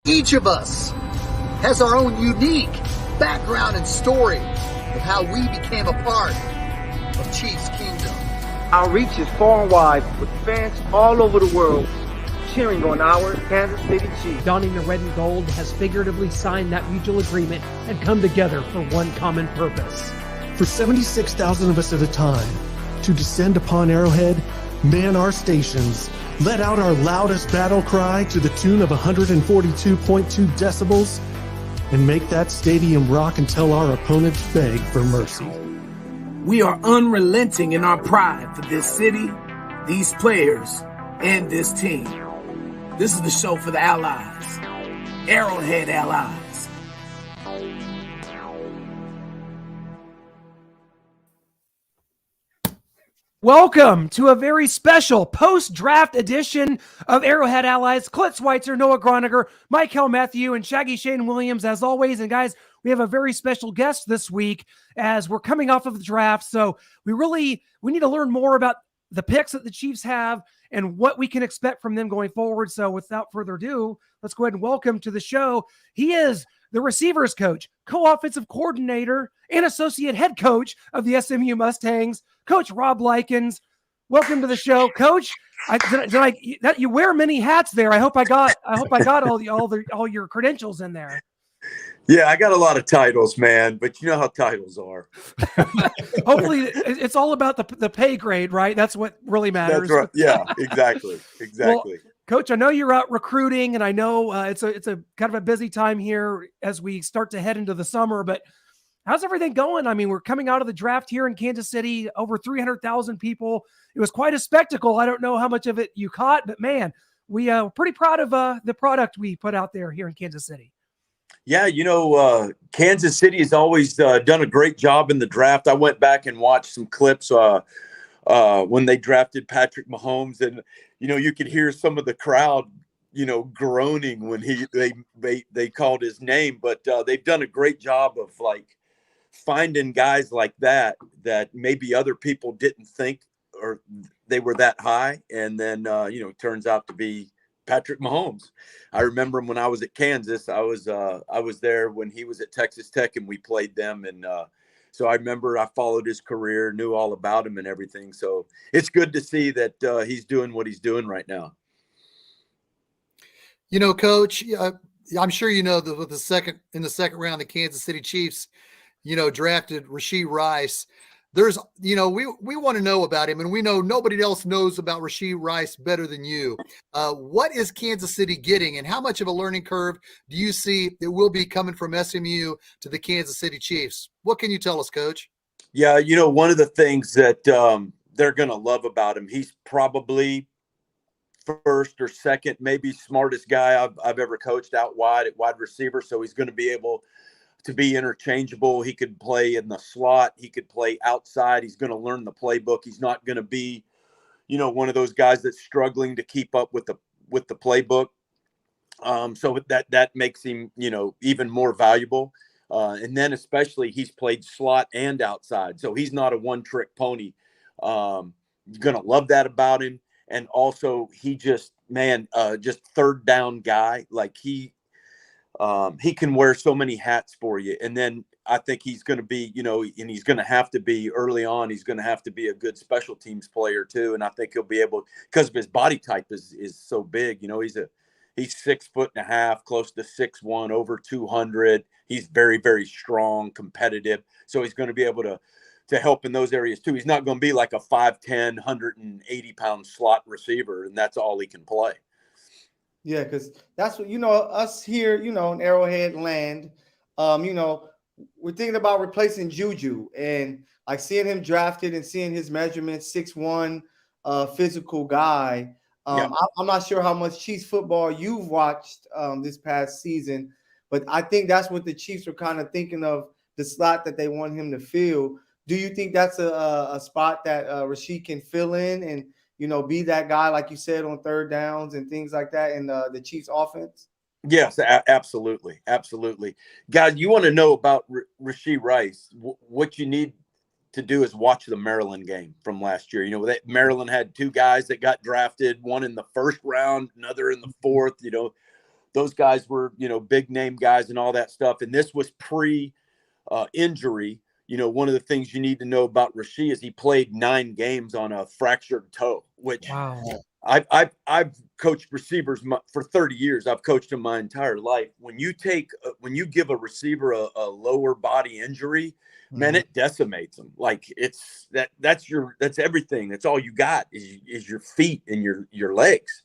Each of us has our own unique background and story of how we became a part of Chiefs Kingdom. Our reach is far and wide with fans all over the world cheering on our Kansas City Chiefs. Donning the red and gold has figuratively signed that mutual agreement and come together for one common purpose. For 76,000 of us at a time to descend upon Arrowhead, man our stations, let out our loudest battle cry to the tune of 142.2 decibels, and make that stadium rock until our opponents beg for mercy. We are unrelenting in our pride for this city, these players, and this team. This is the show for the allies, Arrowhead Allies. Welcome to a very special post-draft edition of Arrowhead Allies. Clint Schweitzer, Noah Groniger, Mike Matthew, and Shaggy Shane Williams as always. And guys, we have a very special guest this week as we're coming off of the draft. So we need to learn more about the picks that the Chiefs have and what we can expect from them going forward. So without further ado, let's go ahead and welcome to the show. He is the receivers coach, co-offensive coordinator, and associate head coach of the SMU Mustangs, Coach Rob Likens. Welcome to the show, Coach. You wear many hats there. I hope I got all your credentials in there. Yeah, I got a lot of titles, man, but you know how titles are. Hopefully, it's all about the pay grade, right? That's what really matters. That's right. Yeah, exactly. Well, Coach, I know you're out recruiting, and I know it's a kind of a busy time here as we start to head into the summer, but how's everything going? I mean, we're coming out of the draft here in Kansas City, over 300,000 people. It was quite a spectacle. I don't know how much of it you caught, but man, we're pretty proud of the product we put out there here in Kansas City. Yeah, Kansas City has always done a great job in the draft. I went back and watched some clips when they drafted Patrick Mahomes, and you could hear some of the crowd, groaning when they called his name. But they've done a great job of finding guys like that maybe other people didn't think or they were that high, and then it turns out to be Patrick Mahomes. I remember him when I was at Kansas. I was there when he was at Texas Tech and we played them. And so I remember I followed his career, knew all about him and everything. So it's good to see that he's doing what he's doing right now. Coach, I'm sure that with in the second round, the Kansas City Chiefs, drafted Rashee Rice. There's, we want to know about him, and we know nobody else knows about Rashee Rice better than you. What is Kansas City getting, and how much of a learning curve do you see it will be coming from SMU to the Kansas City Chiefs? What can you tell us, Coach? Yeah, one of the things that they're going to love about him, he's probably first or second, maybe smartest guy I've ever coached out wide at wide receiver, so he's going to be able to be interchangeable. He could play in the slot. He could play outside. He's going to learn the playbook. He's not going to be, one of those guys that's struggling to keep up with the playbook. So that makes him, even more valuable. And then especially he's played slot and outside. So he's not a one-trick pony. You're going to love that about him. And also he just third down guy. He can wear so many hats for you. And then I think he's going to be, and he's going to have to be early on, he's going to have to be a good special teams player too. And I think he'll be able, because of his body type is so big, he's 6'1.5", close to 6'1", over 200. He's very, very strong, competitive. So he's going to be able to help in those areas too. He's not going to be like a 5'10", 180-pound slot receiver, and that's all he can play. Yeah, because that's what, us here, in Arrowhead land, we're thinking about replacing Juju, and seeing him drafted and seeing his measurements, 6'1", physical guy. I'm not sure how much Chiefs football you've watched this past season, but I think that's what the Chiefs are kind of thinking of, the slot that they want him to fill. Do you think that's a spot that Rashee can fill in and, be that guy, like you said, on third downs and things like that in the Chiefs offense? Yes, absolutely. Absolutely. Guys, you want to know about Rashee Rice. What you need to do is watch the Maryland game from last year. Maryland had two guys that got drafted, one in the first round, another in the fourth. those guys were, big name guys and all that stuff. And this was injury. One of the things you need to know about Rashee is he played 9 games on a fractured toe, which Wow. I've coached receivers for 30 years. I've coached them my entire life. When you give a receiver a lower body injury, man, it decimates them. Like that's everything. That's all you got is your feet and your legs.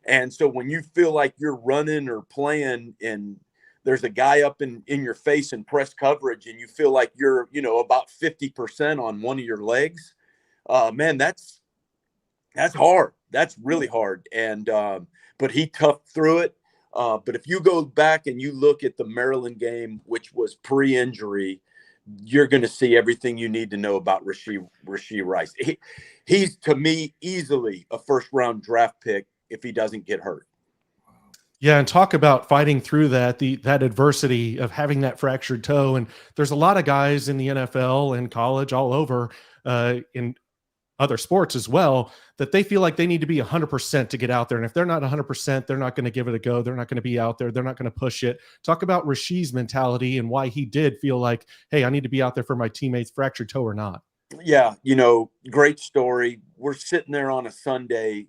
And so when you feel like you're running or playing and there's a guy up in your face in press coverage and you feel like you're, about 50% on one of your legs, man, that's hard. That's really hard. And, but he toughed through it. But if you go back and you look at the Maryland game, which was pre-injury, you're going to see everything you need to know about Rashee Rice. He's, to me, easily a first-round draft pick if he doesn't get hurt. Yeah, and talk about fighting through that adversity of having that fractured toe. And there's a lot of guys in the NFL and college all over in other sports as well, that they feel like they need to be 100% to get out there. And if they're not 100%, they're not going to give it a go. They're not going to be out there. They're not going to push it. Talk about Rashee's mentality and why he did feel like, hey, I need to be out there for my teammates, fractured toe or not. Yeah, great story. We're sitting there on a Sunday.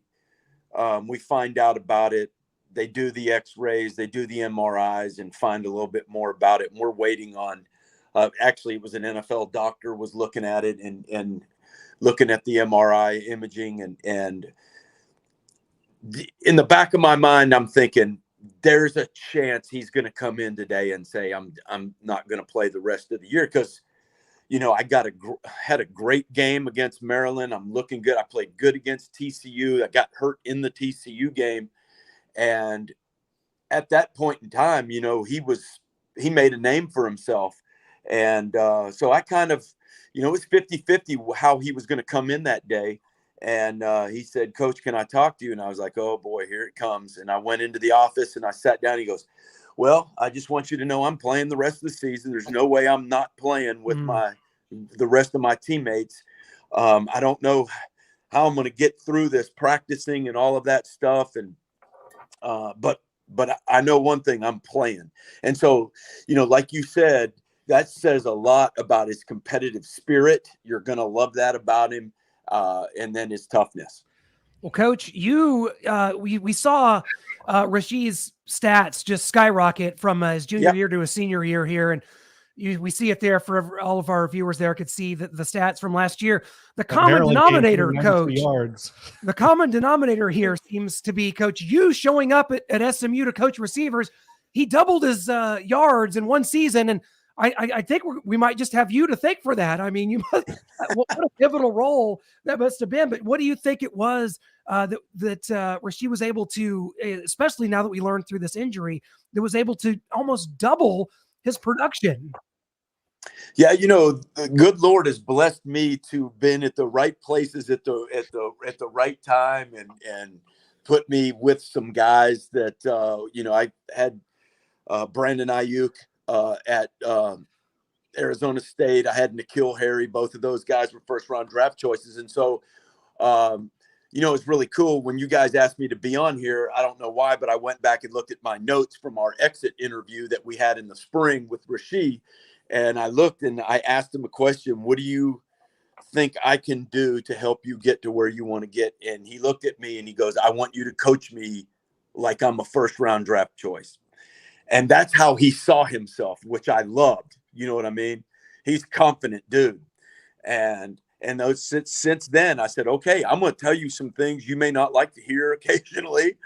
We find out about it. They do the x-rays, they do the MRIs and find a little bit more about it. And we're waiting on, actually it was an NFL doctor was looking at it and looking at the MRI imaging. And in the back of my mind, I'm thinking there's a chance he's going to come in today and say, I'm not going to play the rest of the year. Cause I had a great game against Maryland. I'm looking good. I played good against TCU. I got hurt in the TCU game. And at that point in time, he made a name for himself. And so I kind of, it was 50-50 how he was going to come in that day. And he said, Coach, can I talk to you? And I was like, oh boy, here it comes. And I went into the office and I sat down. He goes, well, I just want you to know I'm playing the rest of the season. There's no way I'm not playing with the rest of my teammates. I don't know how I'm going to get through this practicing and all of that stuff. And but I know one thing, I'm playing. And so, like you said, that says a lot about his competitive spirit. You're going to love that about him. And then his toughness. Well, Coach, we saw Rashee's stats just skyrocket from his junior year to his senior year here. And we see it there for all of our viewers there could see the stats from last year. The common denominator, Coach, the common denominator here seems to be, Coach, you showing up at SMU to coach receivers. He doubled his yards in one season. And I think we might just have you to thank for that. I mean, what a pivotal role that must have been. But what do you think it was that Rashee was able to, especially now that we learned through this injury, that was able to almost double his production? Yeah, the good Lord has blessed me to been at the right places at the right time and put me with some guys that I had Brandon Ayuk at Arizona State. I had N'Keal Harry. Both of those guys were first round draft choices. And so it's really cool when you guys asked me to be on here. I don't know why, but I went back and looked at my notes from our exit interview that we had in the spring with Rashee. And I looked and I asked him a question. What do you think I can do to help you get to where you want to get? And he looked at me and he goes, I want you to coach me like I'm a first round draft choice. And that's how he saw himself, which I loved. You know what I mean? He's a confident dude. And since then, I said, okay, I'm going to tell you some things you may not like to hear occasionally.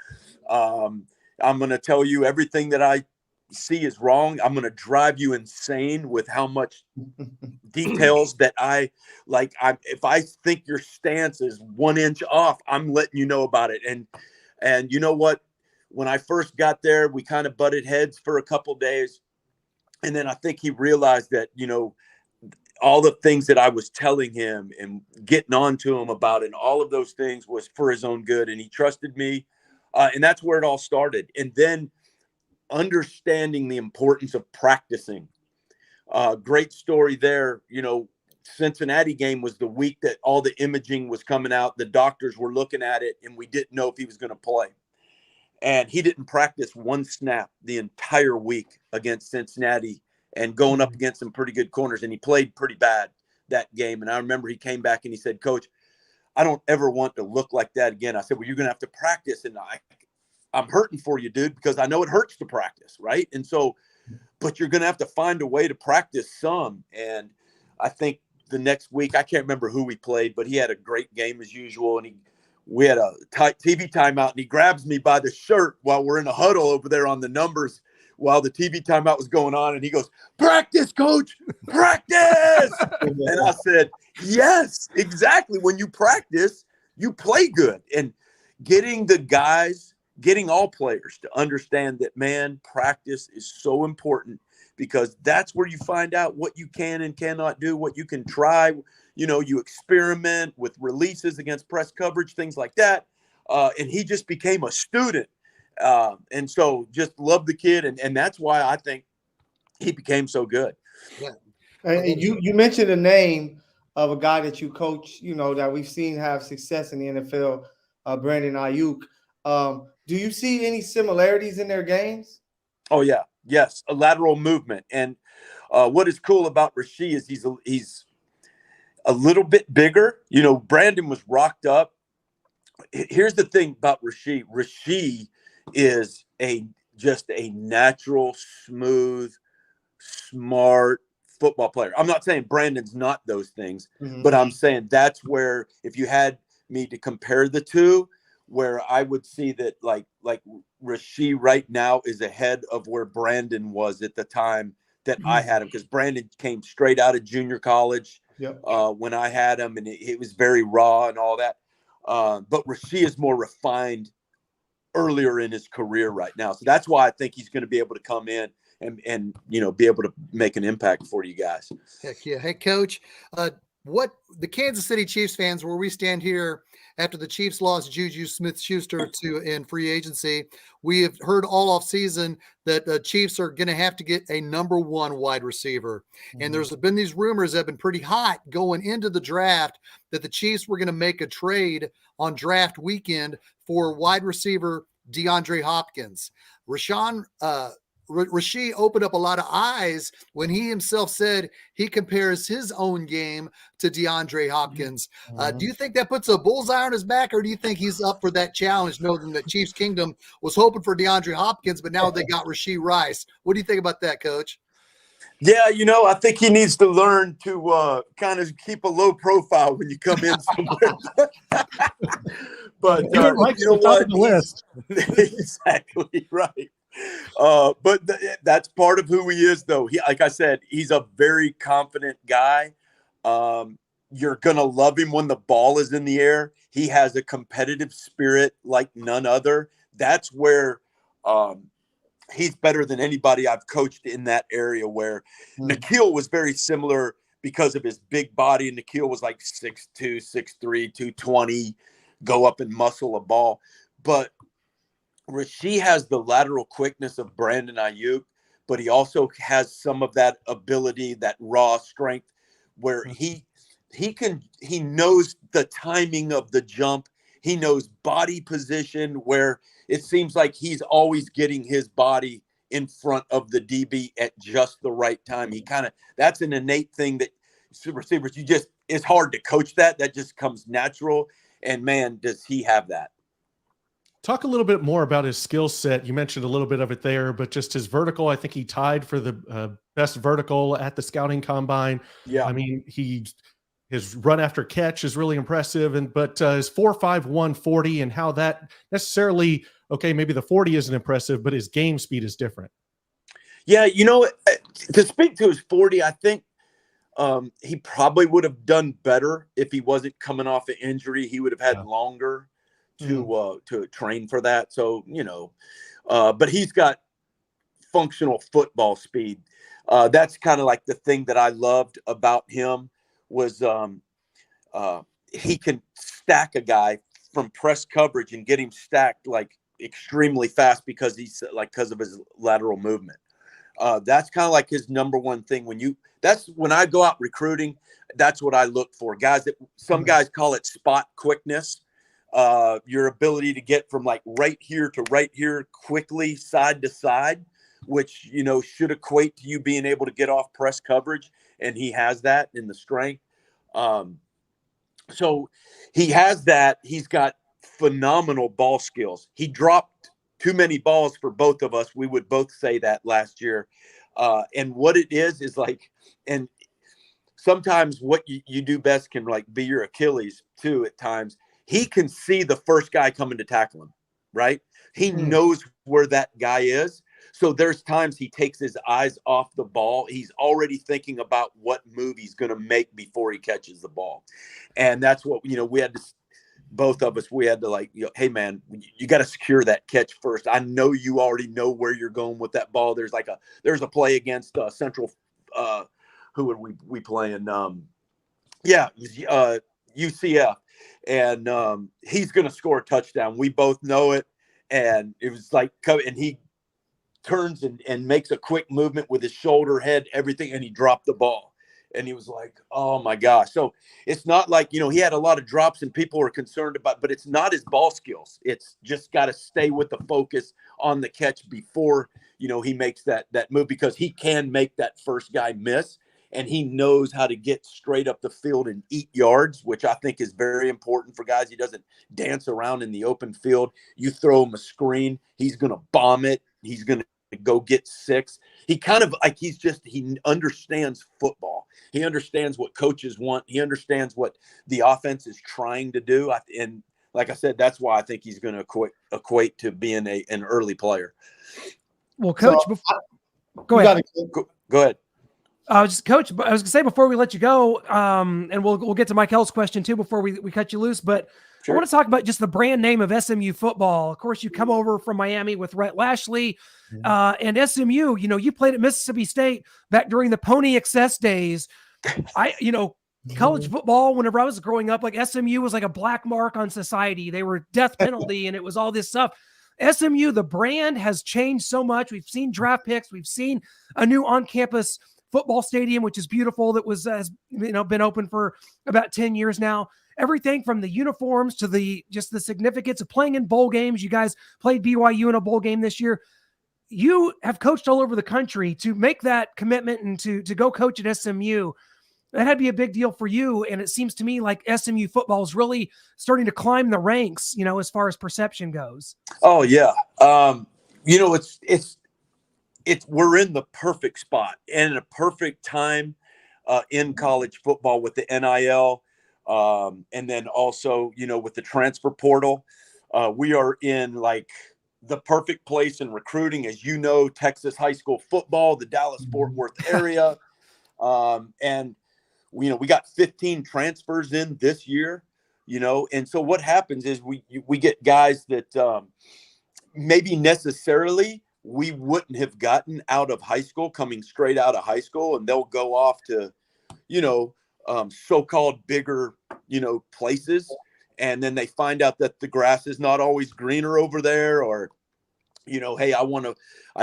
I'm going to tell you everything that I see is wrong. I'm going to drive you insane with how much details that if I think your stance is 1 inch off, I'm letting you know about it. And you know what? When I first got there, we kind of butted heads for a couple of days. And then I think he realized that, all the things that I was telling him and getting on to him about and all of those things was for his own good. And he trusted me. And that's where it all started. And then understanding the importance of practicing. Great story there. Cincinnati game was the week that all the imaging was coming out. The doctors were looking at it and we didn't know if he was going to play. and he didn't practice one snap the entire week against Cincinnati and going up against some pretty good corners, and he played pretty bad that game. And I remember he came back and he said, Coach, I don't ever want to look like that again. I said, well, you're going to have to practice. And I'm hurting for you, dude, because I know it hurts to practice, right? And so, but you're going to have to find a way to practice some. And I think the next week, I can't remember who we played, but he had a great game as usual. And we had a TV timeout, and he grabs me by the shirt while we're in a huddle over there on the numbers while the TV timeout was going on. And he goes, practice, coach, practice. And I said, yes, exactly. When you practice, you play good. And getting all players to understand that, man, practice is so important, because that's where you find out what you can and cannot do, what you can try. You experiment with releases against press coverage, things like that. And he just became a student. And so just love the kid. And that's why I think he became so good. Yeah. And you mentioned the name of a guy that you coach, that we've seen have success in the NFL, Brandon Ayuk. Do you see any similarities in their games? Oh, yeah. Yes. A lateral movement. And what is cool about Rashee is he's a little bit bigger. Brandon was rocked up. Here's the thing about Rashee. Rashee is just a natural, smooth, smart football player. I'm not saying Brandon's not those things, but I'm saying that's where, if you had me to compare the two, where I would see that like Rashee right now is ahead of where Brandon was at the time that I had him, because Brandon came straight out of junior college when I had him, and it was very raw and all that. But Rashee is more refined earlier in his career right now. So that's why I think he's going to be able to come in and be able to make an impact for you guys. Heck yeah. Hey, Coach, what the Kansas City Chiefs fans, where we stand here after the Chiefs lost Juju Smith-Schuster in free agency, we have heard all off season that the Chiefs are going to have to get a number one wide receiver. And there's been these rumors that have been pretty hot going into the draft that the Chiefs were going to make a trade on draft weekend for wide receiver DeAndre Hopkins. Rashee opened up a lot of eyes when he himself said he compares his own game to DeAndre Hopkins. Do you think that puts a bullseye on his back, or do you think he's up for that challenge, knowing that Chiefs Kingdom was hoping for DeAndre Hopkins, but now they got Rashee Rice? What do you think about that, Coach? Yeah, I think he needs to learn to kind of keep a low profile when you come in somewhere. But top of the list. Exactly right. But that's part of who he is, though. Like I said, he's a very confident guy. You're going to love him when the ball is in the air. He has a competitive spirit like none other. That's where he's better than anybody I've coached in that area, where Nikhil was very similar because of his big body. And Nikhil was like 6'2", 6'3", 220, go up and muscle a ball. But Rashee has the lateral quickness of Brandon Ayuk, but he also has some of that ability, that raw strength, where he knows the timing of the jump. He knows body position, where it seems like he's always getting his body in front of the DB at just the right time. That's an innate thing that receivers, it's hard to coach that. That just comes natural. And man, does he have that. Talk a little bit more about his skill set. You mentioned a little bit of it there, but just his vertical. I think he tied for the best vertical at the scouting combine. Yeah. I mean, his run after catch is really impressive. But his 4.51 40, and how that necessarily, okay, maybe the 40 isn't impressive, but his game speed is different. Yeah. To speak to his 40, I think he probably would have done better if he wasn't coming off an injury. He would have had longer to train for that. So, but he's got functional football speed. That's kind of like the thing that I loved about him was he can stack a guy from press coverage and get him stacked like extremely fast because of his lateral movement. That's kind of like his number one thing. That's when I go out recruiting, that's what I look for. Guys some guys call it spot quickness. your ability to get from like right here to right here quickly, side to side, which, you know, should equate to you being able to get off press coverage. And he has that in the strength. So he has that. He's got phenomenal ball skills. He dropped too many balls for both of us. We would both say that last year. And what it is like, and sometimes what you do best can like be your Achilles too at times. He can see the first guy coming to tackle him, right? He knows where that guy is. So there's times he takes his eyes off the ball. He's already thinking about what move he's going to make before he catches the ball. And that's what, you know, we had to, both of us, we had to like, you know, hey man, you got to secure that catch first. I know you already know where you're going with that ball. There's a play against Central, who would we playing? UCF. And he's going to score a touchdown. We both know it. And it was like, and he turns and makes a quick movement with his shoulder, head, everything, and he dropped the ball. And he was like, oh my gosh. So it's not like, you know, he had a lot of drops and people were concerned about, but it's not his ball skills. It's just got to stay with the focus on the catch before, you know, he makes that move, because he can make that first guy miss. And he knows how to get straight up the field and eat yards, which I think is very important for guys. He doesn't dance around in the open field. You throw him a screen, he's going to bomb it. He's going to go get 6. He kind of like, he understands football. He understands what coaches want. He understands what the offense is trying to do. And like I said, that's why I think he's going to equate to being an early player. Well, Coach, go ahead. Go ahead. Coach, I was gonna say before we let you go, and we'll get to Michael's question too before we cut you loose. But sure. I want to talk about just the brand name of SMU football. Of course, you come over from Miami with Rhett Lashley, and SMU. You know, you played at Mississippi State back during the Pony Excess days. College football. Whenever I was growing up, like SMU was like a black mark on society. They were death penalty, and it was all this stuff. SMU, the brand has changed so much. We've seen draft picks. We've seen a new on-campus football stadium, which is beautiful, that has been open for about 10 years now. Everything from the uniforms to the significance of playing in bowl games. You guys played BYU in a bowl game this year. You have coached all over the country. To make that commitment and to go coach at SMU, that had to be a big deal for you. And it seems to me like SMU football is really starting to climb the ranks, you know, as far as perception goes. Oh yeah. We're in the perfect spot and in a perfect time in college football with the NIL. And then also, you know, with the transfer portal, we are in like the perfect place in recruiting, as you know, Texas high school football, the Dallas-Fort Worth area. And, you know, we got 15 transfers in this year, you know, and so what happens is we get guys that maybe necessarily we wouldn't have gotten out of high school, coming straight out of high school, and they'll go off to, you know, so-called bigger, you know, places. And then they find out that the grass is not always greener over there, or, you know, hey, I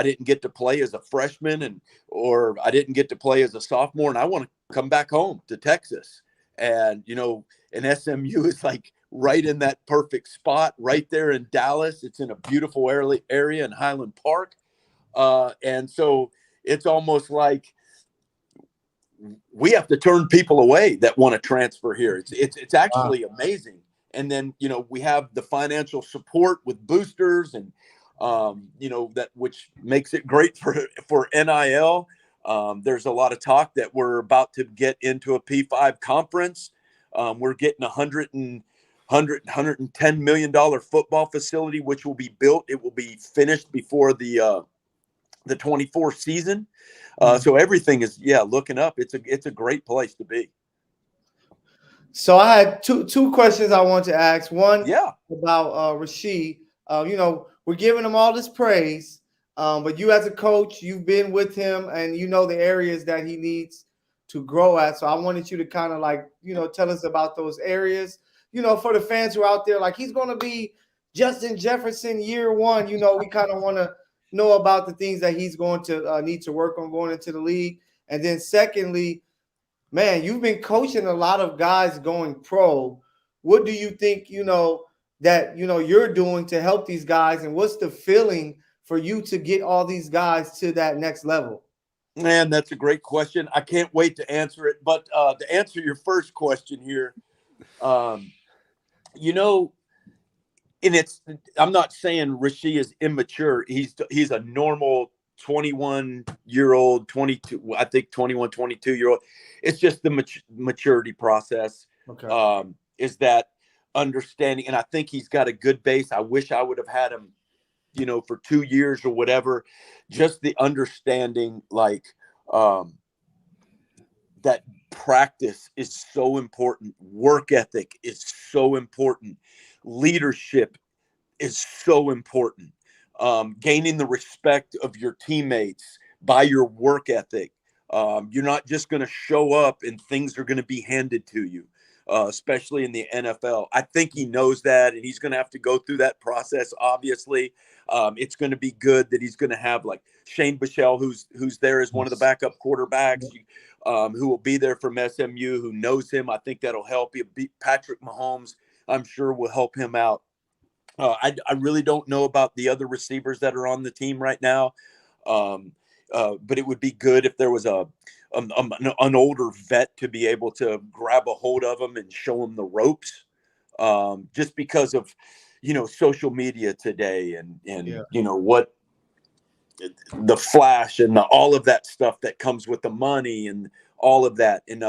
didn't get to play as a freshman or I didn't get to play as a sophomore, and I want to come back home to Texas. And, you know, and SMU is like right in that perfect spot right there in Dallas. It's in a beautiful area in Highland Park. And so it's almost like we have to turn people away that want to transfer here. It's actually amazing. And then, you know, we have the financial support with boosters and, you know, that which makes it great for NIL. There's a lot of talk that we're about to get into a P5 conference. We're getting $110 million football facility, which will be built. It will be finished before the 24 season. So everything is, looking up. It's a great place to be. So I had two questions I want to ask. One about Rashee. You know, we're giving him all this praise, but you as a coach, you've been with him and you know the areas that he needs to grow at. So I wanted you to kind of like, you know, tell us about those areas. You know, for the fans who are out there, like he's going to be Justin Jefferson year one. You know, we kind of want to know about the things that he's going to need to work on going into the league. And then secondly, man, you've been coaching a lot of guys going pro. What do you think, you know, that you're doing to help these guys, and what's the feeling for you to get all these guys to that next level? Man, that's a great question. I can't wait to answer it. But to answer your first question here, and I'm not saying Rashee is immature. He's a normal 21-year-old, 22, I think 21, 22-year-old. It's just the maturity process. Okay. Is that understanding? And I think he's got a good base. I wish I would have had him, for 2 years or whatever. Just the understanding, that practice is so important. Work ethic is so important. Leadership is so important. Gaining the respect of your teammates by your work ethic. You're not just going to show up and things are going to be handed to you, especially in the NFL. I think he knows that, and he's going to have to go through that process. Obviously, it's going to be good that he's going to have like Shane Bichelle, who's there as one of the backup quarterbacks, who will be there from SMU, who knows him. I think that'll help. Patrick Mahomes, I'm sure, will help him out. I really don't know about the other receivers that are on the team right now, but it would be good if there was an older vet to be able to grab a hold of them and show them the ropes, just because of social media today and what the flash and all of that stuff that comes with the money and all of that. And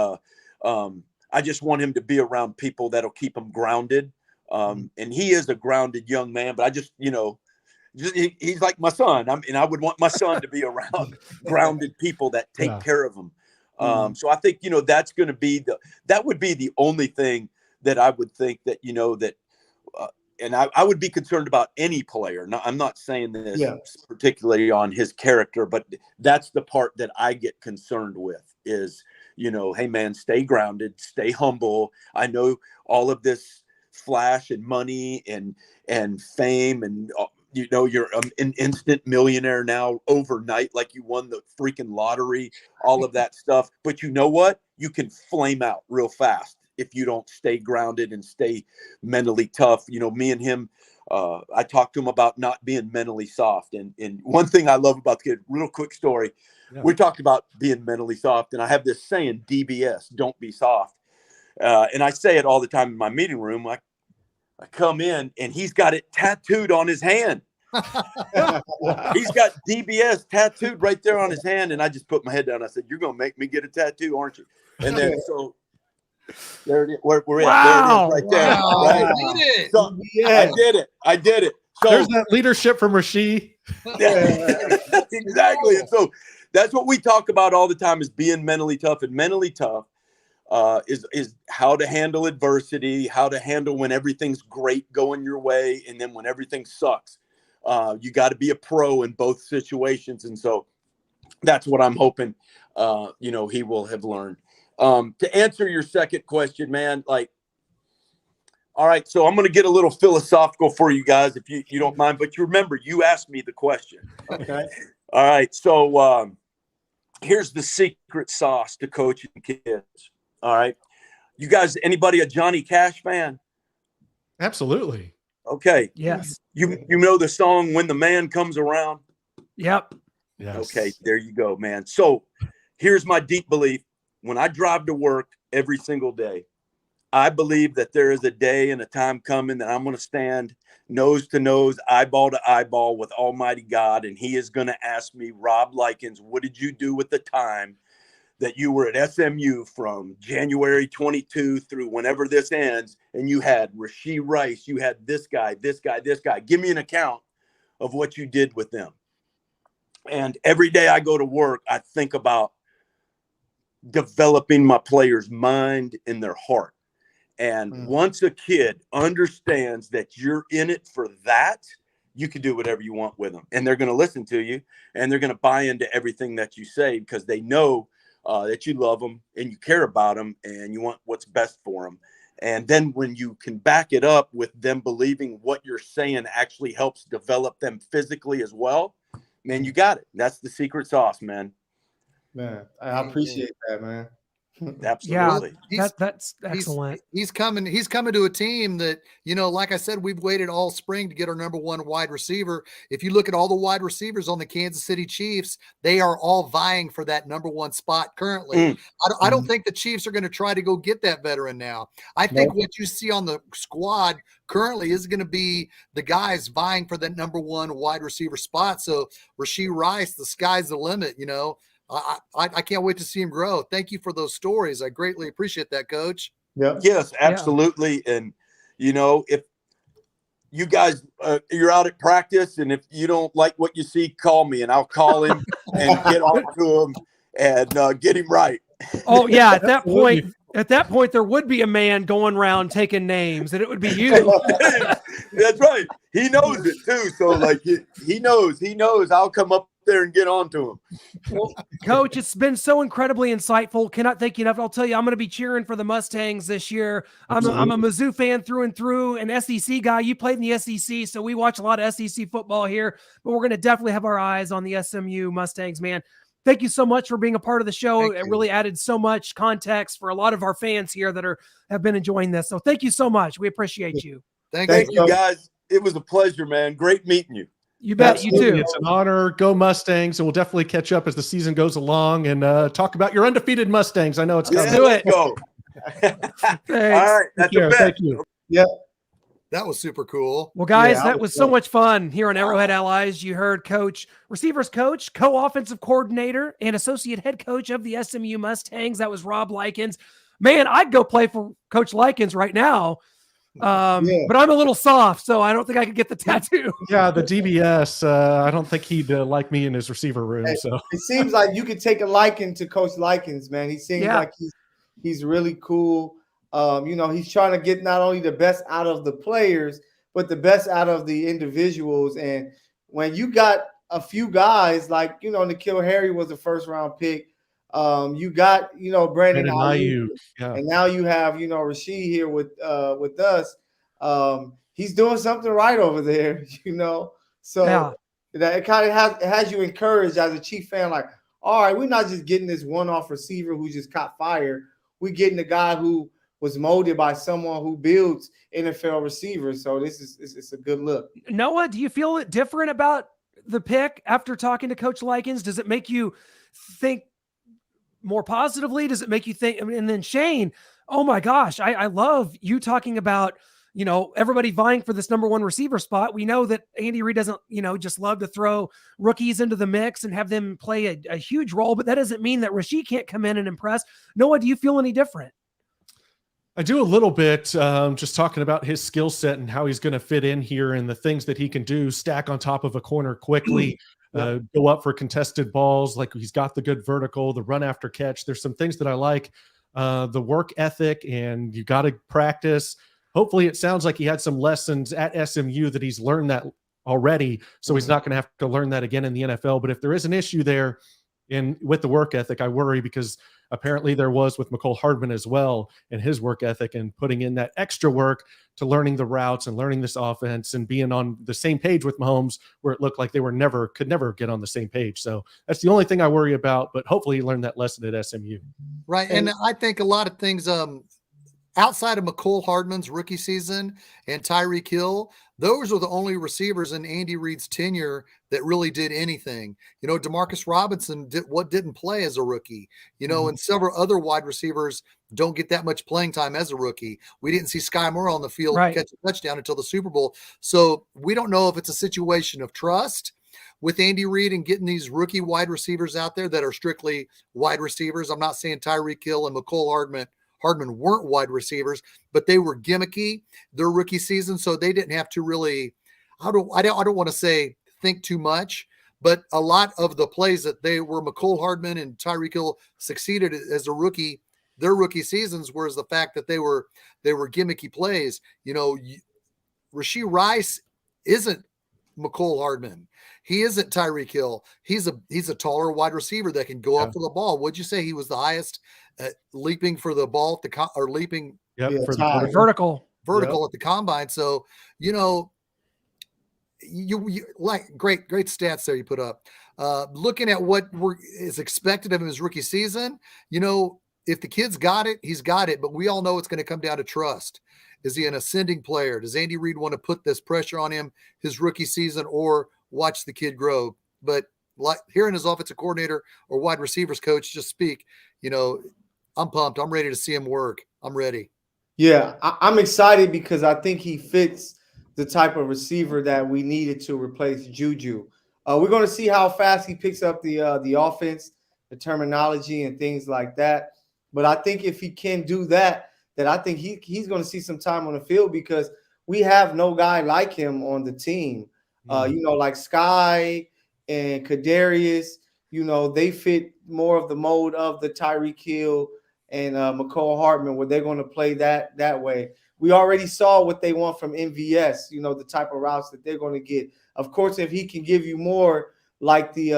I just want him to be around people that'll keep him grounded. And he is a grounded young man, but I just, he's like my son. I would want my son to be around grounded people that take care of him. So I think, that's going to be that would be the only thing that I would think that, and I would be concerned about any player. Now, I'm not saying this particularly on his character, but that's the part that I get concerned with is, hey man, stay grounded, stay humble. I know all of this flash and money and fame and you're an instant millionaire now overnight, like you won the freaking lottery, all of that stuff. But you know what? You can flame out real fast if you don't stay grounded and stay mentally tough. Me and him, I talked to him about not being mentally soft. And one thing I love about the kid, real quick story, we talked about being mentally soft. And I have this saying, DBS, don't be soft. And I say it all the time in my meeting room. I come in and he's got it tattooed on his hand. He's got DBS tattooed right there on his hand. And I just put my head down. I said, you're going to make me get a tattoo, aren't you? And then so there it is. We're Wow. There it is right there. Wow. Right? You did it. So, I did it. So There's that leadership from Rashee. Exactly. And so that's what we talk about all the time is being mentally tough. And mentally tough is how to handle adversity, how to handle when everything's great going your way, and then when everything sucks. You got to be a pro in both situations. And so that's what I'm hoping, he will have learned. To answer your second question, man, all right, so I'm going to get a little philosophical for you guys, if you don't mind. But you remember, you asked me the question. Okay. All right, so here's the secret sauce to coaching kids. All right, you guys, anybody a Johnny Cash fan? Absolutely. Okay. Yes. You know the song "When the Man Comes Around"? Yep. Yes. Okay, there you go, man. So here's my deep belief. When I drive to work every single day, I believe that there is a day and a time coming that I'm going to stand nose to nose, eyeball to eyeball with Almighty God. And he is going to ask me, Rob Likens, what did you do with the time that you were at SMU from January 22 through whenever this ends? And you had Rashee Rice, you had this guy. Give me an account of what you did with them. And every day I go to work, I think about developing my player's mind and their heart. And once a kid understands that you're in it for that, you can do whatever you want with them. And they're going to listen to you, and they're going to buy into everything that you say because they know that you love them and you care about them and you want what's best for them. And then when you can back it up with them believing what you're saying actually helps develop them physically as well, man, you got it. That's the secret sauce, man. Man, I appreciate that, man. Absolutely. That's excellent. He's coming to a team that, like I said, we've waited all spring to get our number one wide receiver. If you look at all the wide receivers on the Kansas City Chiefs, they are all vying for that number one spot currently. I don't think the Chiefs are going to try to go get that veteran now. I think what you see on the squad currently is going to be the guys vying for that number one wide receiver spot. So Rashee Rice, the sky's the limit, I can't wait to see him grow. Thank you for those stories. I greatly appreciate that, Coach. Yeah. Yes, absolutely. Yeah. And, if you guys, you're out at practice, and if you don't like what you see, call me, and I'll call him and get on to him and get him right. Oh, yeah. At that point, there would be a man going around taking names, and it would be you. That's right. He knows it, too. So, he knows I'll come up there and get on to him. Well, Coach, it's been so incredibly insightful. Cannot thank you enough. I'll tell you, I'm going to be cheering for the Mustangs this year. I'm a Mizzou fan through and through, an SEC guy. You played in the SEC, so we watch a lot of SEC football here, but we're going to definitely have our eyes on the SMU Mustangs, man. Thank you so much for being a part of the show. It really added so much context for a lot of our fans here that have been enjoying this. So thank you so much. We appreciate you. Thank you, guys. It was a pleasure, man. Great meeting you. You bet. Absolutely. You too. It's an honor. Go Mustangs. And we'll definitely catch up as the season goes along and talk about your undefeated Mustangs. I know it's coming. Let's do it. Go. All right. That's a bet. Thank you. Yeah. That was super cool. Well, guys, that was so much fun here on Arrowhead Allies. You heard Coach, receivers coach, co-offensive coordinator, and associate head coach of the SMU Mustangs. That was Rob Likens. Man, I'd go play for Coach Likens right now. But I'm a little soft, so I don't think I could get the tattoo. Yeah, the DBS. I don't think he'd like me in his receiver room. So it seems like you could take a liking to Coach Likens, man. He seems like he's really cool. He's trying to get not only the best out of the players, but the best out of the individuals. And when you got a few guys like, N'Keal Harry was a first round pick. You got, Brandon Ayuk, and now you have, Rashee here with us. He's doing something right over there, So it kind of has you encouraged as a Chief fan, like, all right, we're not just getting this one-off receiver who just caught fire. We're getting a guy who was molded by someone who builds NFL receivers. So it's a good look. Noah, do you feel it different about the pick after talking to Coach Likens? Does it make you think more positively? Does it make you think? And then Shane, oh my gosh, I love you talking about, everybody vying for this number one receiver spot. We know that Andy Reid doesn't, just love to throw rookies into the mix and have them play a huge role, but that doesn't mean that Rashee can't come in and impress. Noah, do you feel any different? I do a little bit, just talking about his skill set and how he's going to fit in here and the things that he can do, stack on top of a corner quickly, go up for contested balls. Like he's got the good vertical, the run after catch. There's some things that I like, the work ethic, and you got to practice. Hopefully it sounds like he had some lessons at SMU that he's learned that already. So he's not going to have to learn that again in the NFL. But if there is an issue there with the work ethic, I worry, because apparently there was with McCole Hardman as well, and his work ethic and putting in that extra work to learning the routes and learning this offense and being on the same page with Mahomes, where it looked like they could never get on the same page. So that's the only thing I worry about, but hopefully he learned that lesson at SMU. Right. And I think a lot of things, outside of McCole Hardman's rookie season and Tyreek Hill, those are the only receivers in Andy Reid's tenure that really did anything. DeMarcus Robinson didn't play as a rookie, and several other wide receivers don't get that much playing time as a rookie. We didn't see Sky Moore on the field catch a touchdown until the Super Bowl. So we don't know if it's a situation of trust with Andy Reid and getting these rookie wide receivers out there that are strictly wide receivers. I'm not saying Tyreek Hill and McCole Hardman weren't wide receivers, but they were gimmicky their rookie season. So they didn't have to really, I don't want to say think too much, but a lot of the plays that they were McCole Hardman and Tyreek Hill succeeded as a rookie, their rookie seasons, whereas the fact that they were gimmicky plays. Rashee Rice isn't McCole Hardman. He isn't Tyreek Hill. He's a taller wide receiver that can go up for the ball. Would you say he was the highest leaping for the ball leaping for the vertical at the combine? So, you like great stats there you put up. Looking at what is expected of him his rookie season, if the kid's got it, he's got it. But we all know it's going to come down to trust. Is he an ascending player? Does Andy Reid want to put this pressure on him his rookie season or watch the kid grow? But like hearing his offensive coordinator or wide receivers coach just speak, I'm pumped. I'm ready to see him work. I'm ready. Yeah, I'm excited because I think he fits the type of receiver that we needed to replace Juju. We're going to see how fast he picks up the offense, the terminology, and things like that. But I think if he can do that, I think he's going to see some time on the field because we have no guy like him on the team. Like Sky and Kadarius, they fit more of the mode of the Tyreek Hill and McCall Hartman, where they're going to play that way. We already saw what they want from MVS, the type of routes that they're going to get. Of course, if he can give you more like the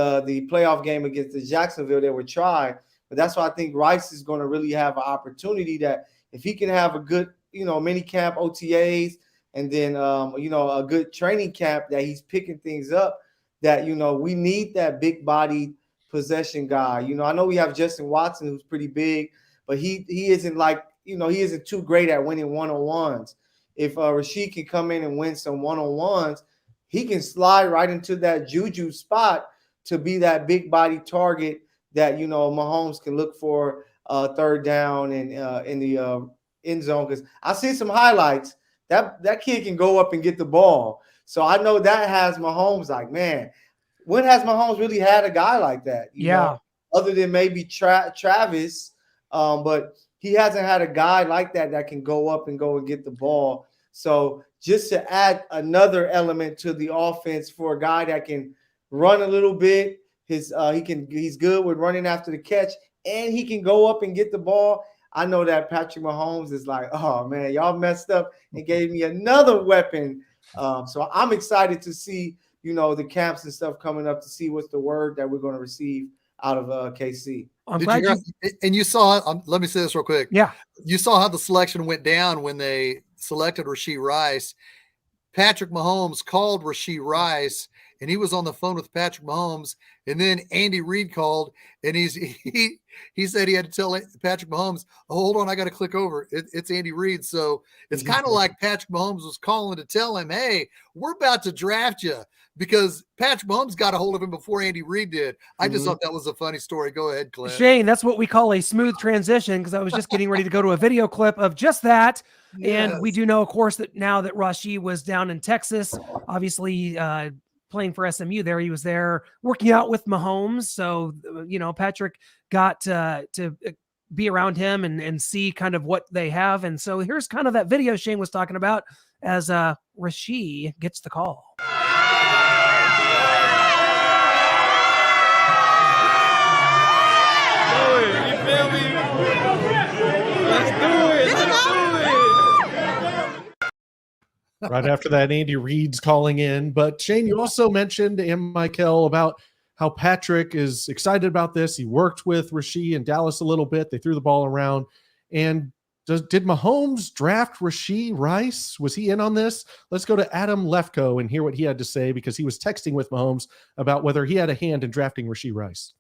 playoff game against the Jacksonville, they would try. But that's why I think Rice is going to really have an opportunity that if he can have a good, mini camp OTAs and then, a good training camp that he's picking things up that, we need that big bodied possession guy. I know we have Justin Watson, who's pretty big, but he isn't like, he isn't too great at winning one-on-ones. If Rashee can come in and win some one-on-ones, he can slide right into that Juju spot to be that big body target that, Mahomes can look for third down and in the end zone. Because I see some highlights. That kid can go up and get the ball. So I know that has Mahomes like, man, when has Mahomes really had a guy like that? You know, other than maybe Travis, but he hasn't had a guy like that can go up and go and get the ball. So just to add another element to the offense for a guy that can run a little bit, he's good with running after the catch, and he can go up and get the ball. I know that Patrick Mahomes is like, oh man, y'all messed up and gave me another weapon. So I'm excited to see, the camps and stuff coming up to see what's the word that we're going to receive out of KC. And you saw, let me say this real quick. Yeah. You saw how the selection went down when they selected Rashee Rice. Patrick Mahomes called Rashee Rice, and he was on the phone with Patrick Mahomes. And then Andy Reid called, and he said he had to tell Patrick Mahomes, oh, hold on, I got to click over. It's Andy Reid. So it's kind of like Patrick Mahomes was calling to tell him, hey, we're about to draft you, because Patrick Mahomes got a hold of him before Andy Reid did. I just thought that was a funny story. Go ahead, Clint. Shane, that's what we call a smooth transition, because I was just getting ready to go to a video clip of just that. Yes. And we do know, of course, that now that Rashee was down in Texas, obviously playing for SMU there, he was there working out with Mahomes. So, Patrick got to be around him and see kind of what they have. And so here's kind of that video Shane was talking about as Rashee gets the call. Right after that, Andy Reid's calling in. But Shane, you also mentioned, and Michael, about how Patrick is excited about this. He worked with Rashee in Dallas a little bit. They threw the ball around. And did Mahomes draft Rashee Rice? Was he in on this? Let's go to Adam Lefko and hear what he had to say, because he was texting with Mahomes about whether he had a hand in drafting Rashee Rice.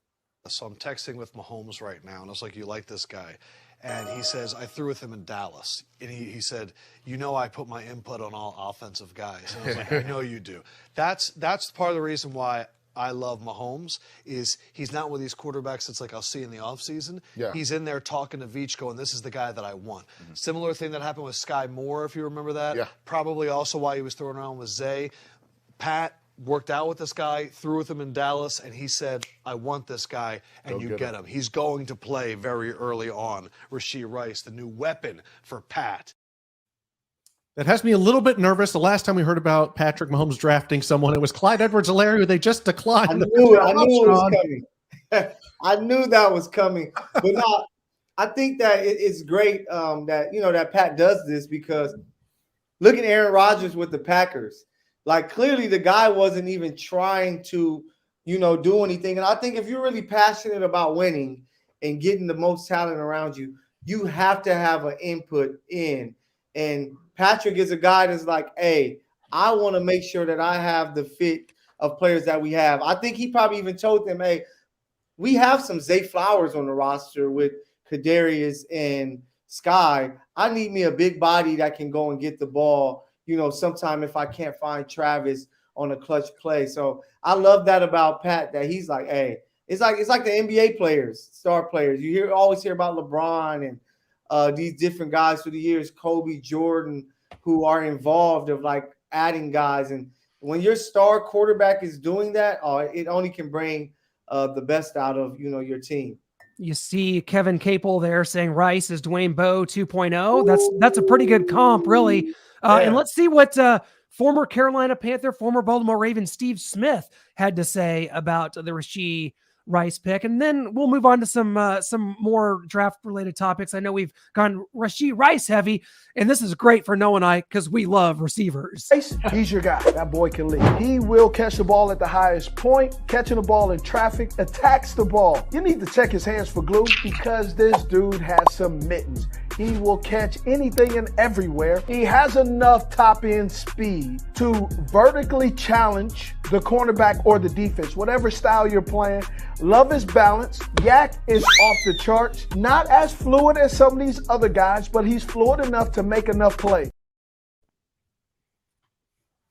So I'm texting with Mahomes right now, and I was like, you like this guy? And he says, I threw with him in Dallas. And he said, I put my input on all offensive guys. And I was like, I know you do. That's part of the reason why I love Mahomes, is he's not one of these quarterbacks that's like, I'll see in the offseason. Yeah. He's in there talking to Veach going, this is the guy that I want. Mm-hmm. Similar thing that happened with Sky Moore, if you remember that. Yeah. Probably also why he was throwing around with Zay. Pat worked out with this guy, threw with him in Dallas, and he said, I want this guy, and you get him. He's going to play very early on. Rashee Rice, the new weapon for Pat. That has me a little bit nervous. The last time we heard about Patrick Mahomes drafting someone, it was Clyde Edwards-Helaire, who they just declined. I knew it was coming. I knew that was coming. But no, I think that it's great that Pat does this, because look at Aaron Rodgers with the Packers. Like, clearly the guy wasn't even trying to, do anything. And I think if you're really passionate about winning and getting the most talent around you, you have to have an input in. And Patrick is a guy that's like, hey, I want to make sure that I have the fit of players that we have. I think he probably even told them, hey, we have some Zay Flowers on the roster with Kadarius and Sky, I need me a big body that can go and get the ball, sometime if I can't find Travis on a clutch play. So I love that about Pat, that he's like, hey, it's like the NBA players, star players. You always hear about LeBron and these different guys through the years, Kobe, Jordan, who are involved of like adding guys. And when your star quarterback is doing that, it only can bring the best out of, your team. You see Kevin Capel there saying Rice is Dwayne Bowe 2.0. That's a pretty good comp, really. And let's see what former Carolina Panther, former Baltimore Raven Steve Smith had to say about the Rashee Rice pick, and then we'll move on to some more draft related topics. I know we've gone Rashee Rice heavy, and this is great for Noah and I because we love receivers. He's your guy. That boy can lead. He will catch the ball at the highest point, catching the ball in traffic, attacks the ball. You need to check his hands for glue because this dude has some mittens. He will catch anything and everywhere. He has enough top end speed to vertically challenge the cornerback or the defense, whatever style you're playing. Love his balance. Yak is off the charts. Not as fluid as some of these other guys, but he's fluid enough to make enough plays.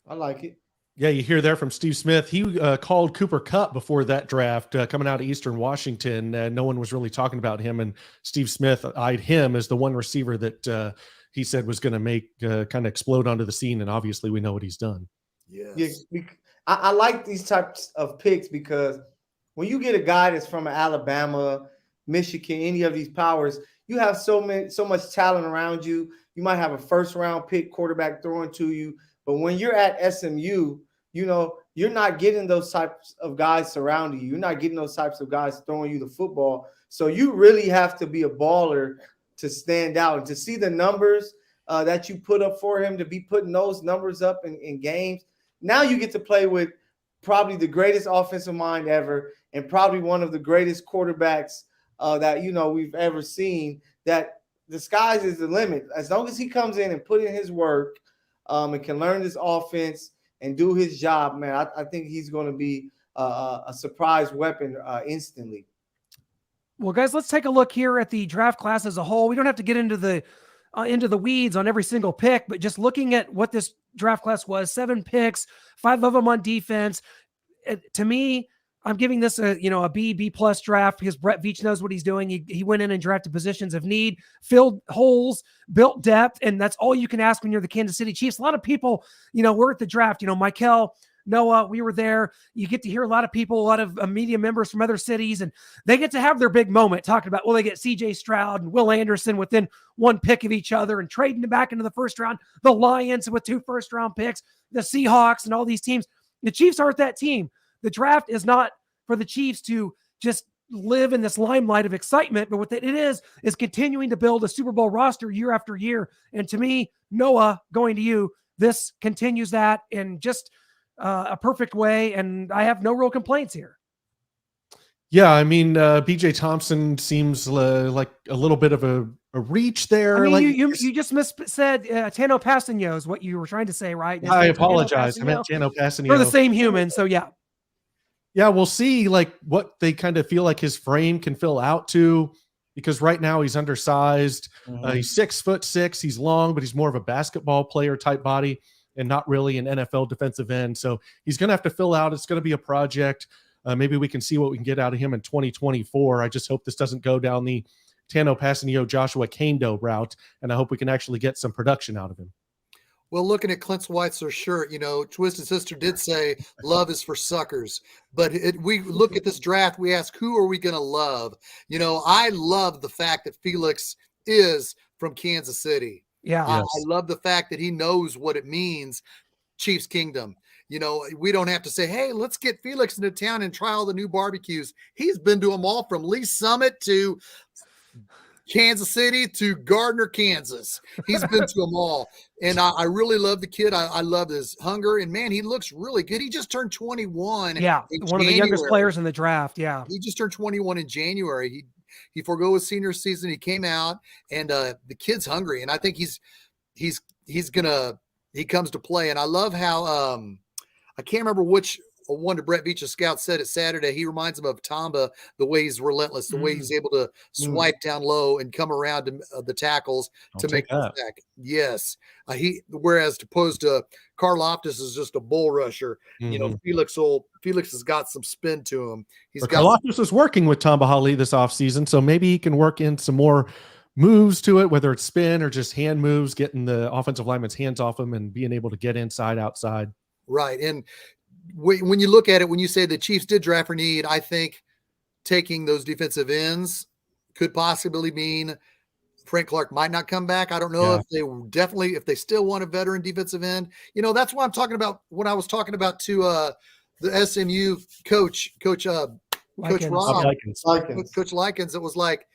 I like it. Yeah, you hear there from Steve Smith. He called Cooper Kupp before that draft coming out of Eastern Washington. No one was really talking about him, and Steve Smith eyed him as the one receiver that he said was going to make kind of explode onto the scene, and obviously we know what he's done. Yes. Yeah, I like these types of picks because when you get a guy that's from Alabama, Michigan, any of these powers, you have so much talent around you. You might have a first-round pick quarterback throwing to you, but when you're at SMU, you're not getting those types of guys surrounding you. You're not getting those types of guys throwing you the football. So you really have to be a baller to stand out and to see the numbers that you put up for him, to be putting those numbers up in games. Now you get to play with probably the greatest offensive mind ever and probably one of the greatest quarterbacks that, we've ever seen, that the sky's is the limit. As long as he comes in and put in his work and can learn this offense and do his job, man, I think he's going to be a surprise weapon instantly. Well, guys, let's take a look here at the draft class as a whole. We don't have to get into the weeds on every single pick, but just looking at what this draft class was, 7 picks, 5 of them on defense. To me, I'm giving this a B plus draft because Brett Veach knows what he's doing. He went in and drafted positions of need, filled holes, built depth, and that's all you can ask when you're the Kansas City Chiefs. A lot of people, we're at the draft, Michael, Noah, we were there. You get to hear a lot of people, a lot of media members from other cities, and they get to have their big moment talking about, they get CJ Stroud and Will Anderson within 1 pick of each other and trading them back into the first round. The Lions with 2 first-round picks, the Seahawks and all these teams. The Chiefs aren't that team. The draft is not for the Chiefs to just live in this limelight of excitement, but what it is continuing to build a Super Bowl roster year after year. And to me, Noah, going to you, this continues that in just a perfect way, and I have no real complaints here. Yeah, I mean, BJ Thompson seems like a little bit of a reach there. I mean, you just said Tano Passanio is what you were trying to say, right? I apologize. I meant Tano Passanio. We're the same human, so yeah. Yeah, we'll see what they kind of feel like his frame can fill out to, because right now he's undersized. Mm-hmm. He's 6'6". He's long, but he's more of a basketball player type body and not really an NFL defensive end. So he's going to have to fill out. It's going to be a project. Maybe we can see what we can get out of him in 2024. I just hope this doesn't go down the Tano Passanio, Joshua Kaindoh route, and I hope we can actually get some production out of him. Well, looking at Clint Schweitzer's shirt, Twisted Sister did say love is for suckers. But we look at this draft, we ask, who are we going to love? I love the fact that Felix is from Kansas City. Yeah. I love the fact that he knows what it means, Chiefs Kingdom. We don't have to say, hey, let's get Felix into town and try all the new barbecues. He's been to them all, from Lee Summit to Kansas City to Gardner, Kansas. He's been to them all. And I really love the kid. I love his hunger. And, man, he looks really good. He just turned 21. Yeah, one of the youngest players in the draft, yeah. He just turned 21 in January. He forgo his senior season. He came out, and the kid's hungry. And I think he comes to play. And I love how I can't remember which one of Brett Veach's scouts said it Saturday. He reminds him of Tamba, the way he's relentless, the way he's able to swipe down low and come around to, the tackles to make the sack. Yes, whereas opposed to Karlaftis is just a bull rusher. You know, Felix has got some spin to him. Karlaftis is working with Tamba Hali this offseason, so maybe he can work in some more moves to it, whether it's spin or just hand moves, getting the offensive lineman's hands off him and being able to get inside, outside. Right, and when you look at it, when you say the Chiefs did draft for need, I think taking those defensive ends could possibly mean Frank Clark might not come back. I don't know if they still want a veteran defensive end. You know, that's why I'm talking about when I was talking about to the SMU coach Rob, Coach Likens. It was like,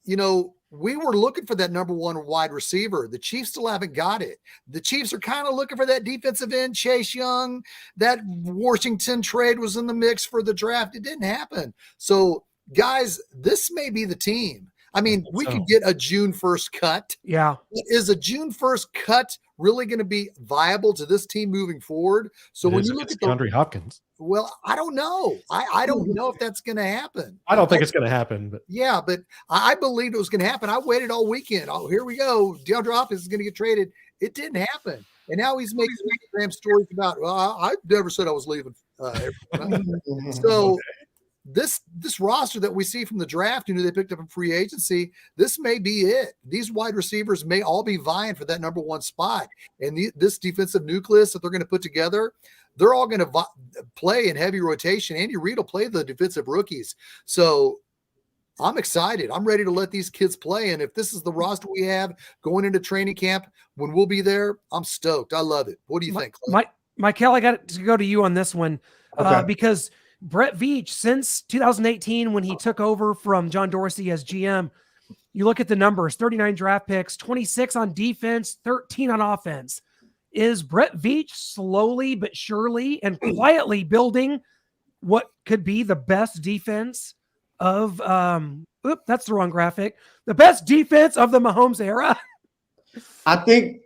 you know, we were looking for that number one wide receiver. The Chiefs still haven't got it. The Chiefs are kind of looking for that defensive end, Chase Young. That Washington trade was in the mix for the draft. It didn't happen. So, guys, this may be the team. I mean, we could get a June 1st cut. Yeah. Is a June 1st cut really going to be viable to this team moving forward? So when you look at DeAndre Hopkins, well, I don't know. I don't know if that's going to happen. I don't think it's going to happen. But yeah, but I believed it was going to happen. I waited all weekend. Oh, here we go. DeAndre Hopkins is going to get traded. It didn't happen. And now he's making Instagram stories about, I never said I was leaving. So this roster that we see from the draft, you know, they picked up in free agency, this may be it. These wide receivers may all be vying for that number one spot. And this defensive nucleus that they're going to put together, they're all going to play in heavy rotation. Andy Reid will play the defensive rookies. So I'm excited. I'm ready to let these kids play. And if this is the roster we have going into training camp when we'll be there, I'm stoked. I love it. What do you think, Clay? Michael, I got to go to you on this one because Brett Veach, since 2018, when he took over from John Dorsey as GM, you look at the numbers, 39 draft picks, 26 on defense, 13 on offense. Is Brett Veach slowly but surely and quietly building what could be the best defense of, that's the wrong graphic, the best defense of the Mahomes era? I think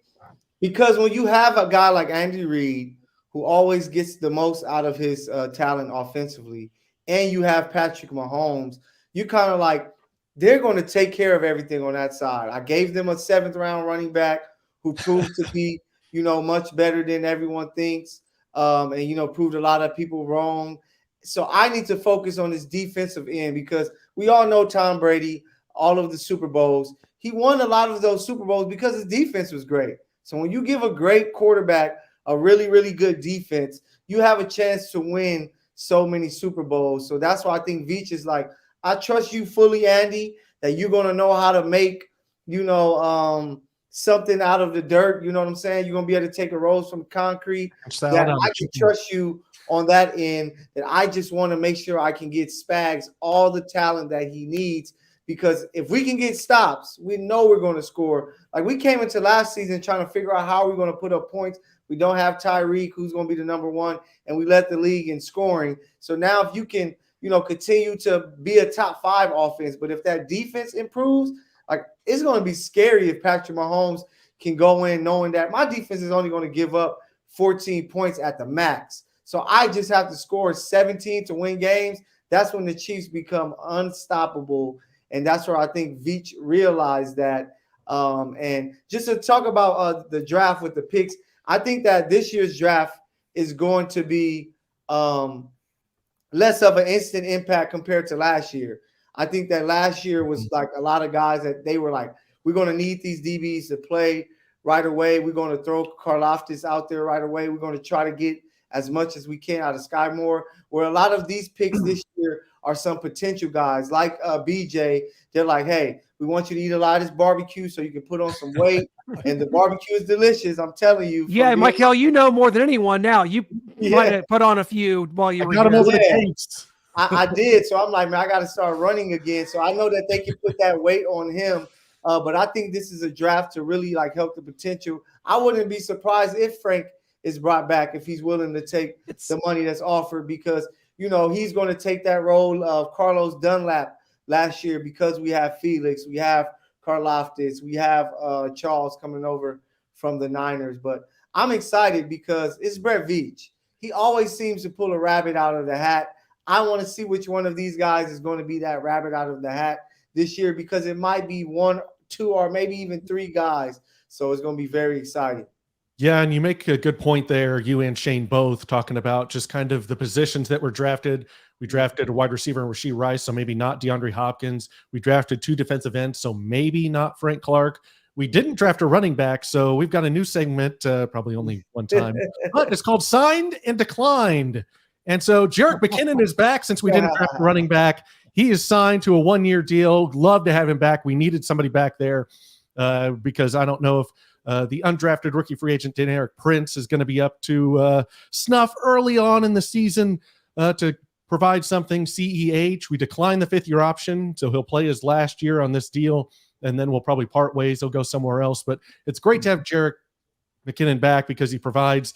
because when you have a guy like Andy Reid, who always gets the most out of his talent offensively, and you have Patrick Mahomes, you kind of like, they're going to take care of everything on that side. I gave them a 7th-round running back who proved to be, you know, much better than everyone thinks, and, you know, proved a lot of people wrong. So I need to focus on this defensive end because we all know Tom Brady, all of the Super Bowls. He won a lot of those Super Bowls because his defense was great. So when you give a great quarterback a really, really good defense, you have a chance to win so many Super Bowls. So that's why I think Veach is like, I trust you fully, Andy, that you're going to know how to make, you know, something out of the dirt. You know what I'm saying? You're going to be able to take a rose from concrete. That I can trust you on that end. That I just want to make sure I can get Spags all the talent that he needs. Because if we can get stops, we know we're going to score. Like we came into last season trying to figure out how we're going to put up points. We don't have Tyreek, who's going to be the number one, and we led the league in scoring. So now if you can, you know, continue to be a top 5 offense, but if that defense improves, like it's going to be scary if Patrick Mahomes can go in knowing that my defense is only going to give up 14 points at the max. So I just have to score 17 to win games. That's when the Chiefs become unstoppable. And that's where I think Veach realized that. And just to talk about the draft with the picks, I think that this year's draft is going to be less of an instant impact compared to last year. I think that last year was like a lot of guys that they were like, we're going to need these DBs to play right away. We're going to throw Karlaftis out there right away. We're going to try to get as much as we can out of Sky Moore, where a lot of these picks this year are some potential guys like BJ. They're like, hey, we want you to eat a lot of this barbecue so you can put on some weight. And the barbecue is delicious. I'm telling you. Yeah, Michael, you know more than anyone now. You might have put on a few while you were here. I did. So I'm like, man, I got to start running again. So I know that they can put that weight on him. But I think this is a draft to really like help the potential. I wouldn't be surprised if Frank is brought back, if he's willing to take the money that's offered, because, you know, he's going to take that role of Carlos Dunlap last year because we have Felix, we have Karlaftis, we have Charles coming over from the Niners. But I'm excited because it's Brett Veach. he always seems to pull a rabbit out of the hat. I want to see which one of these guys is going to be that rabbit out of the hat this year, because it might be 1, 2, or maybe even 3 guys. So it's going to be very exciting. Yeah, and you make a good point there, you and Shane both, talking about just kind of the positions that were drafted. We drafted a wide receiver in Rashee Rice, so maybe not DeAndre Hopkins. We drafted 2 defensive ends, so maybe not Frank Clark. We didn't draft a running back, so we've got a new segment, probably only one time, but it's called Signed and Declined. And so Jerick McKinnon is back since we didn't draft a running back. He is signed to a 1-year deal. Love to have him back. We needed somebody back there because I don't know if the undrafted rookie free agent Deneric Prince is going to be up to snuff early on in the season to provide something. CEH, we declined the 5th-year option, so he'll play his last year on this deal, and then we'll probably part ways. He'll go somewhere else. But it's great to have Jerick McKinnon back because he provides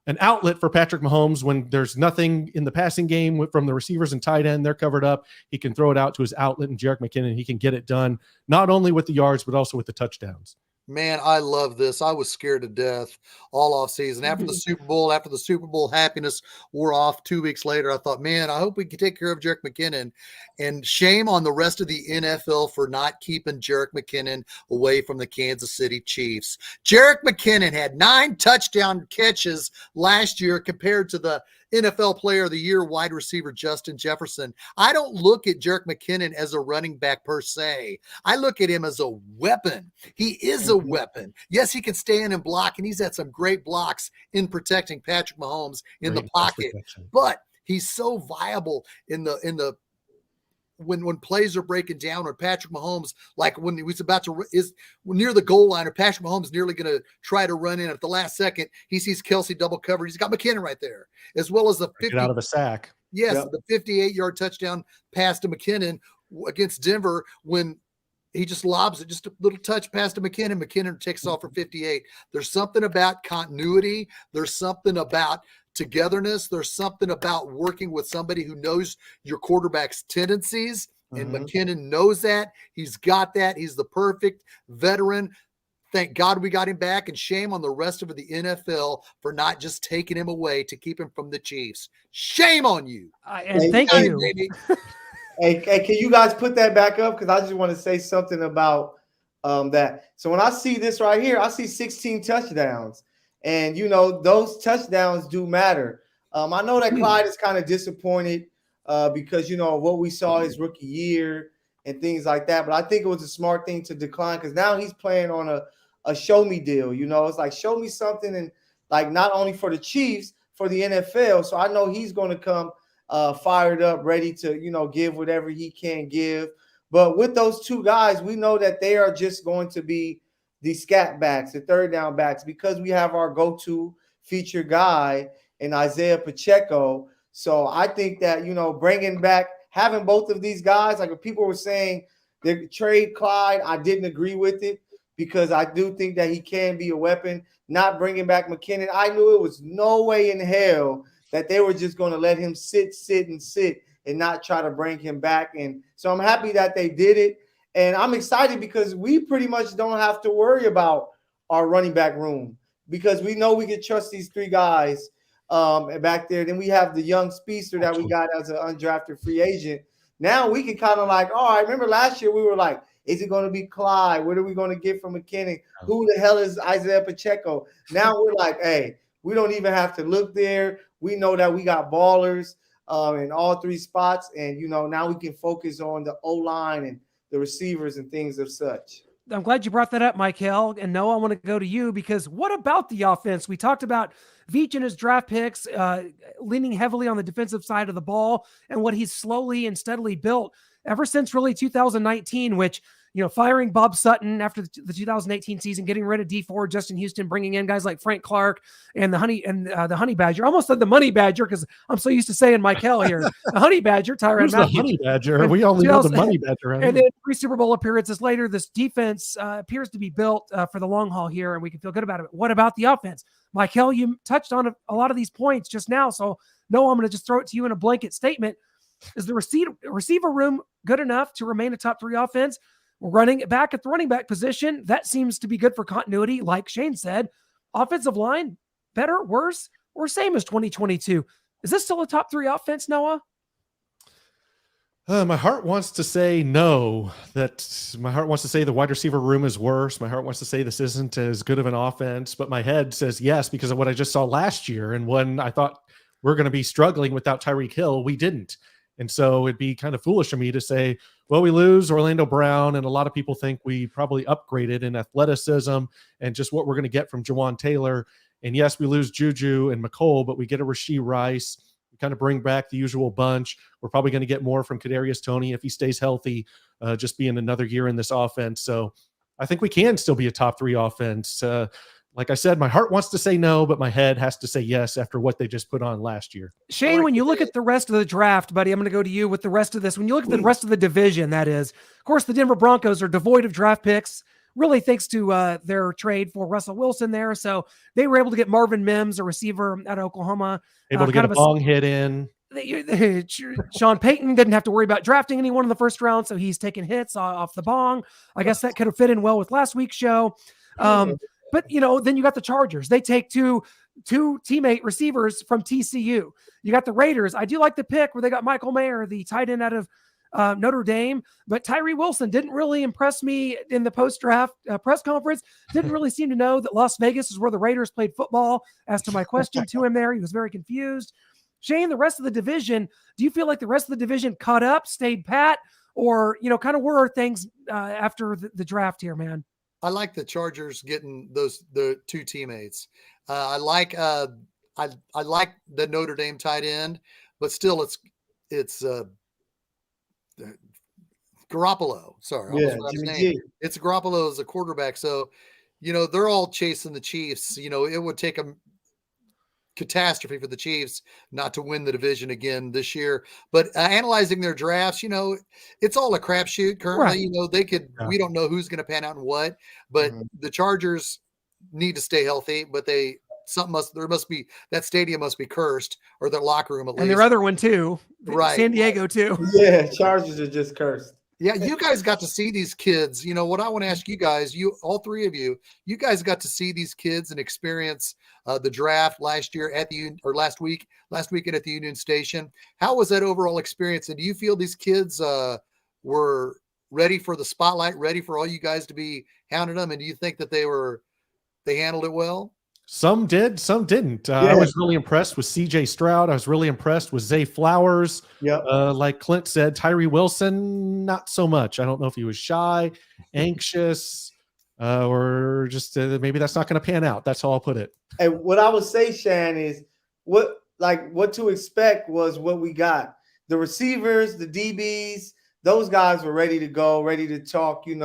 an outlet for Patrick Mahomes when there's nothing in the passing game from the receivers and tight end. They're covered up. He can throw it out to his outlet, and Jerick McKinnon, he can get it done, not only with the yards, but also with the touchdowns. Man, I love this. I was scared to death all off season. After the Super Bowl happiness wore off 2 weeks later, I thought, man, I hope we can take care of Jerick McKinnon. And shame on the rest of the NFL for not keeping Jerick McKinnon away from the Kansas City Chiefs. Jerick McKinnon had 9 touchdown catches last year compared to the NFL Player of the Year wide receiver Justin Jefferson. I don't look at Jerick McKinnon as a running back per se. I look at him as a weapon. He is a weapon. Yes, he can stand and block, and he's had some great blocks in protecting Patrick Mahomes in the pocket. But he's so viable in the when plays are breaking down, or Patrick Mahomes, like when he was about to is near the goal line, or Patrick Mahomes nearly going to try to run in at the last second, he sees Kelsey double covered. He's got McKinnon right there, as well as the 50 out of a sack. Yes, the 58-yard touchdown pass to McKinnon against Denver when he just lobs it, just a little touch pass to McKinnon. McKinnon takes off for 58. There's something about continuity. There's something about togetherness. There's something about working with somebody who knows your quarterback's tendencies, and McKinnon knows that. He's got that. He's the perfect veteran. Thank God we got him back, and shame on the rest of the NFL for not just taking him away to keep him from the Chiefs. Shame on you. And thank you. Baby. Hey, can you guys put that back up? Because I just want to say something about that. So when I see this right here, I see 16 touchdowns. And, you know, those touchdowns do matter. I know that Clyde is kind of disappointed because, you know, what we saw his rookie year and things like that. But I think it was a smart thing to decline, because now he's playing on a show me deal. You know, it's like, show me something, and like not only for the Chiefs, for the NFL. So I know he's going to come fired up, ready to, you know, give whatever he can give. But with those 2 guys, we know that they are just going to be the scat backs, the third down backs, because we have our go-to feature guy in Isaiah Pacheco. So I think that, you know, bringing back, having both of these guys, like if people were saying they trade Clyde, I didn't agree with it, because I do think that he can be a weapon. Not bringing back McKinnon, I knew it was no way in hell that they were just going to let him sit and not try to bring him back. And so I'm happy that they did it. And I'm excited because we pretty much don't have to worry about our running back room, because we know we can trust these 3 guys back there. Then we have the young speedster that we got as an undrafted free agent. Now we can kind of like, oh, I remember last year we were like, is it going to be Clyde? What are we going to get from McKinnon? Who the hell is Isaiah Pacheco? Now we're like, hey, we don't even have to look there. We know that we got ballers in all 3 spots. And, you know, now we can focus on the O-line and the receivers and things of such. I'm glad you brought that up, Michael. And Noah, I want to go to you, because what about the offense? We talked about Veach and his draft picks, leaning heavily on the defensive side of the ball, and what he's slowly and steadily built ever since really 2019, which, you know, firing Bob Sutton after the 2018 season, getting rid of D4, Justin Houston, bringing in guys like Frank Clark and the Honey Badger. I almost said the Money Badger because I'm so used to saying Michael here. The Honey Badger, Tyrann Mathieu. The Honey Badger? We only know the Money Badger. And then 3 Super Bowl appearances later, this defense appears to be built for the long haul here, and we can feel good about it. What about the offense? Michael, you touched on a lot of these points just now, so no, I'm going to just throw it to you in a blanket statement. Is the receiver room good enough to remain a top 3 offense? Running back at the running back position, that seems to be good for continuity. Like Shane said, offensive line, better, worse? or same as 2022? Is this still a top 3 offense, Noah? My heart wants to say no. My heart wants to say the wide receiver room is worse. My heart wants to say this isn't as good of an offense, but my head says yes because of what I just saw last year. And when I thought we're going to be struggling without Tyreek Hill, we didn't. And so it'd be kind of foolish of me to say, well, we lose Orlando Brown, and a lot of people think we probably upgraded in athleticism and just what we're going to get from Jawan Taylor. And yes, we lose Juju and McCole, but we get a Rashee Rice. We kind of bring back the usual bunch. We're probably going to get more from Kadarius Toney if he stays healthy, just being another year in this offense. So I think we can still be a top 3 offense. Like I said, my heart wants to say no, but my head has to say yes after what they just put on last year. Shane, when you look at the rest of the draft, buddy, I'm going to go to you with the rest of this. When you look at the rest of the division, that is, of course, the Denver Broncos are devoid of draft picks, really thanks to their trade for Russell Wilson there. So they were able to get Marvin Mims, a receiver out of Oklahoma. Able to get a long hit in. Sean Payton didn't have to worry about drafting anyone in the first round, so he's taking hits off the bong. I guess that could have fit in well with last week's show. But, then you got the Chargers. They take two teammate receivers from TCU. You got the Raiders. I do like the pick where they got Michael Mayer, the tight end out of Notre Dame. But Tyree Wilson didn't really impress me in the post-draft press conference. Didn't really seem to know that Las Vegas is where the Raiders played football. As to my question to him there, he was very confused. Shane, the rest of the division, do you feel like the rest of the division caught up, stayed pat, or, kind of where are things after the draft here, man? I like the Chargers getting the 2 teammates. I like the Notre Dame tight end, but still it's Garoppolo. Sorry, yeah, Jimmy G. It's Garoppolo as a quarterback. So, they're all chasing the Chiefs. It would take a catastrophe for the Chiefs not to win the division again this year. But analyzing their drafts, it's all a crapshoot currently. Right. We don't know who's going to pan out and what. But the Chargers need to stay healthy. But that stadium must be cursed, or their locker room at least. And their other one too, right? San Diego too. Yeah, Chargers are just cursed. Yeah, you guys got to see these kids. What I want to ask you guys, all 3 of you guys got to see these kids and experience the draft last weekend at the Union Station. How was that overall experience? And do you feel these kids were ready for the spotlight, ready for all you guys to be hounding them? And do you think that they handled it well? Some did, some didn't. I was really impressed with CJ Stroud. I was really impressed with Zay Flowers. Yep. Like Clint said, Tyree Wilson, not so much. I don't know if he was shy, anxious, or just maybe that's not going to pan out. That's how I'll put it. And what I would say, Shan, is what to expect was what we got. The receivers, the DBs, those guys were ready to go, ready to talk. It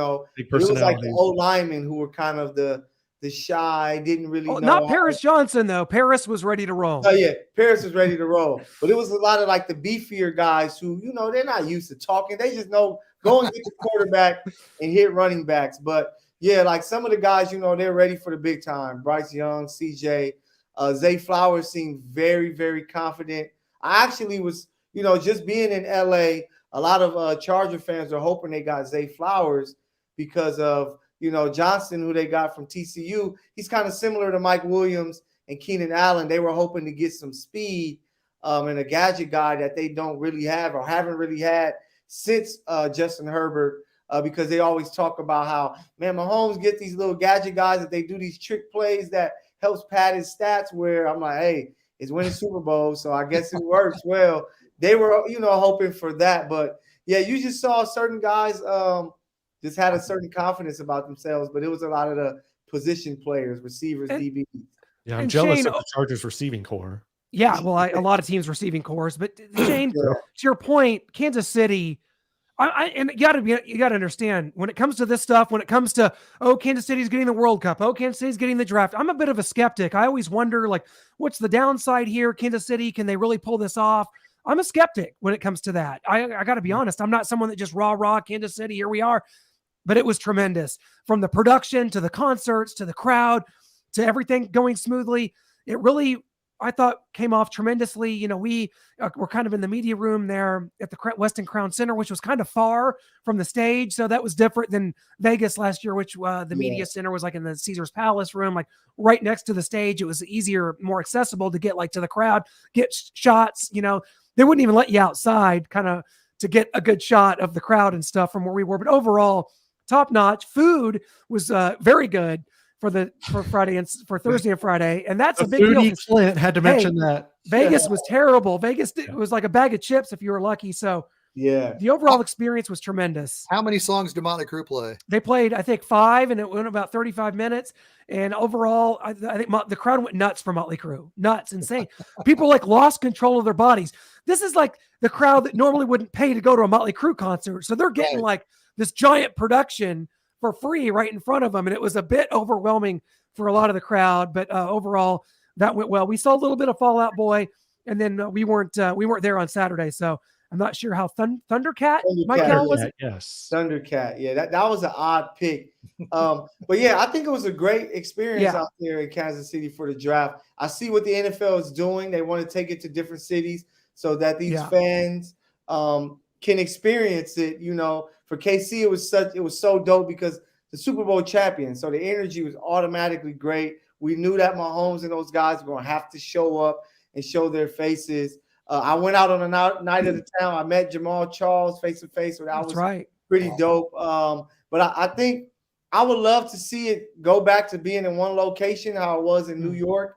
was like the old linemen who were kind of the shy, didn't really know. Not Paris Johnson, though. Paris was ready to roll. Oh, yeah. Paris was ready to roll. But it was a lot of like the beefier guys who, they're not used to talking. They just know go and get the quarterback and hit running backs. But, yeah, like some of the guys, they're ready for the big time. Bryce Young, CJ, Zay Flowers seemed very, very confident. I actually was, just being in LA, a lot of Charger fans are hoping they got Zay Flowers because of, Johnson, who they got from TCU. He's kind of similar to Mike Williams and Keenan Allen. They were hoping to get some speed and a gadget guy that they don't really have or haven't really had since Justin Herbert, because they always talk about how, man, Mahomes get these little gadget guys that they do these trick plays that helps pad his stats, where I'm like, hey, it's winning Super Bowl, so I guess it works. Well, they were, hoping for that. But, yeah, you just saw certain guys just had a certain confidence about themselves, but it was a lot of the position players, receivers, DBs. Yeah, I'm jealous of the Chargers receiving core. Yeah, well, a lot of teams receiving cores, but Shane, to your point, Kansas City, and you got to understand when it comes to this stuff, when it comes to, Kansas City's getting the World Cup, Kansas City's getting the draft. I'm a bit of a skeptic. I always wonder, what's the downside here? Kansas City, can they really pull this off? I'm a skeptic when it comes to that. I got to be honest. I'm not someone that just rah Kansas City. Here we are. But it was tremendous, from the production to the concerts to the crowd to everything going smoothly. It really I thought came off tremendously. You know, we were kind of in the media room there at the Westin Crown Center, which was kind of far from the stage. So that was different than Vegas last year, which the media center was like in the Caesar's Palace room, like right next to the stage. It was easier, more accessible to get like to the crowd, get shots. You know, they wouldn't even let you outside kind of to get a good shot of the crowd and stuff from where we were. But overall, top notch. Food was very good for Friday and for Thursday and Friday, and that's a big deal. Clint had to mention that Vegas was terrible. Vegas was like a bag of chips if you were lucky. So Yeah. the overall experience was tremendous. How many songs did Motley Crue play? They played, I think, 5, and it went about 35 minutes. And overall, I think the crowd went nuts for Motley Crue. Nuts, insane. People like lost control of their bodies. This is like the crowd that normally wouldn't pay to go to a Motley Crue concert. So they're getting like this giant production for free right in front of them. And it was a bit overwhelming for a lot of the crowd, but overall that went well. We saw a little bit of Fall Out Boy, and then we weren't there on Saturday. So I'm not sure how Thundercat Michael was. Yes. Thundercat. Yeah, that was an odd pick. But yeah, I think it was a great experience out there in Kansas City for the draft. I see what the NFL is doing. They want to take it to different cities so that these fans can experience it. You know, for KC, it was so dope because the Super Bowl champion. So the energy was automatically great. We knew that Mahomes and those guys were going to have to show up and show their faces. I went out on a night of the town. I met Jamal Charles face to face. So that was pretty dope. But I think I would love to see it go back to being in one location, how it was in New York.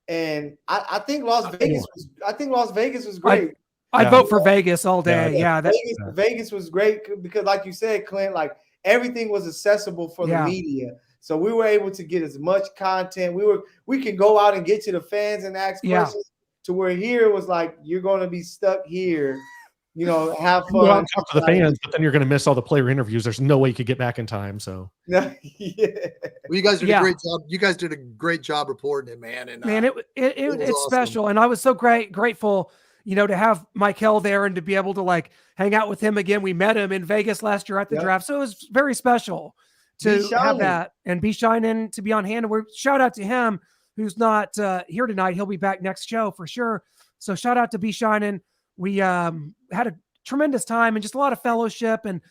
And I think Las Vegas was great. I'd vote for Vegas all day. Vegas was great because, like you said, Clint, like everything was accessible for the media. So we were able to get as much content. We could go out and get to the fans and ask questions. To where here was like, you're going to be stuck here, you know, have fun. Well, talk to the fans, but then you're going to miss all the player interviews. There's no way you could get back in time. So Well, you guys did a great job. You guys did a great job reporting it, man. And it's awesome. special. And I was so grateful, you know, to have Michael there and to be able to like hang out with him again. We met him in Vegas last year at the draft. So it was very special to have that and be shining to be on hand. And shout out to him, who's not here tonight. He'll be back next show for sure. So shout out to B Shining. We had a tremendous time and just a lot of fellowship and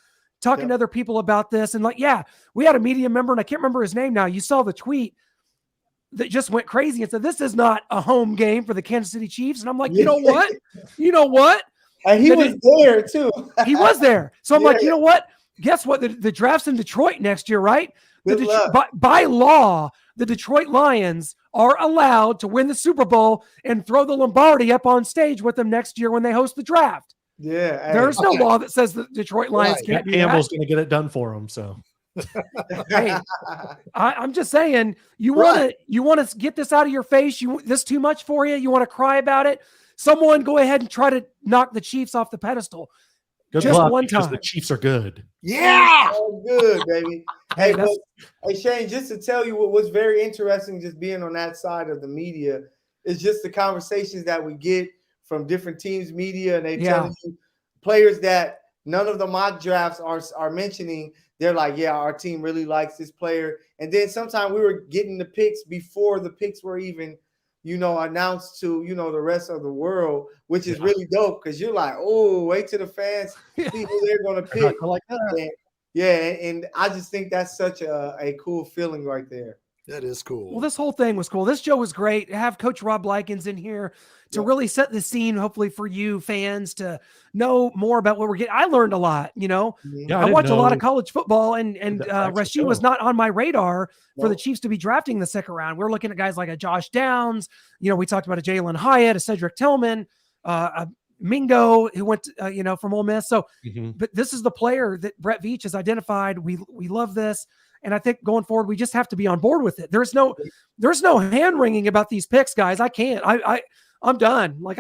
talking to other people about this. And we had a media member, and I can't remember his name now. You saw the tweet that just went crazy and said, this is not a home game for the Kansas City Chiefs. And I'm like, you know what? And he was there too. He was there. So I'm like, you know what? Guess what? The draft's in Detroit next year, right? By law, the Detroit Lions are allowed to win the Super Bowl and throw the Lombardi up on stage with them next year when they host the draft. Yeah. There's no law that says the Detroit Lions can't do Campbell's going to get it done for them. So hey, I'm just saying, you want to get this out of your face. This too much for you. You want to cry about it. Someone go ahead and try to knock the Chiefs off the pedestal. Good just luck, one because time. the Chiefs are good. Yeah. Oh, good, baby. Hey, Shane, just to tell you what was very interesting, just being on that side of the media, is just the conversations that we get from different teams' media, and they tell you players that none of the mock drafts are mentioning. They're like, yeah, our team really likes this player. And then sometimes we were getting the picks before the picks were even, you know, announced to, you know, the rest of the world, which is really dope because you're like, oh, wait till the fans see who they're going to pick. Like that. And I just think that's such a cool feeling right there. That is cool. Well, this whole thing was cool. This show was great. To have Coach Rob Likens in here to really set the scene, hopefully for you fans to know more about what we're getting. I learned a lot, you know. I watch a lot of college football, and Rashee was not on my radar for the Chiefs to be drafting the second round. We're looking at guys like a Josh Downs. You know, we talked about a Jalen Hyatt, a Cedric Tillman, a Mingo who went, from Ole Miss. So, but this is the player that Brett Veach has identified. We love this. And I think going forward, we just have to be on board with it. There's no hand wringing about these picks, guys. I can't. I'm done. Like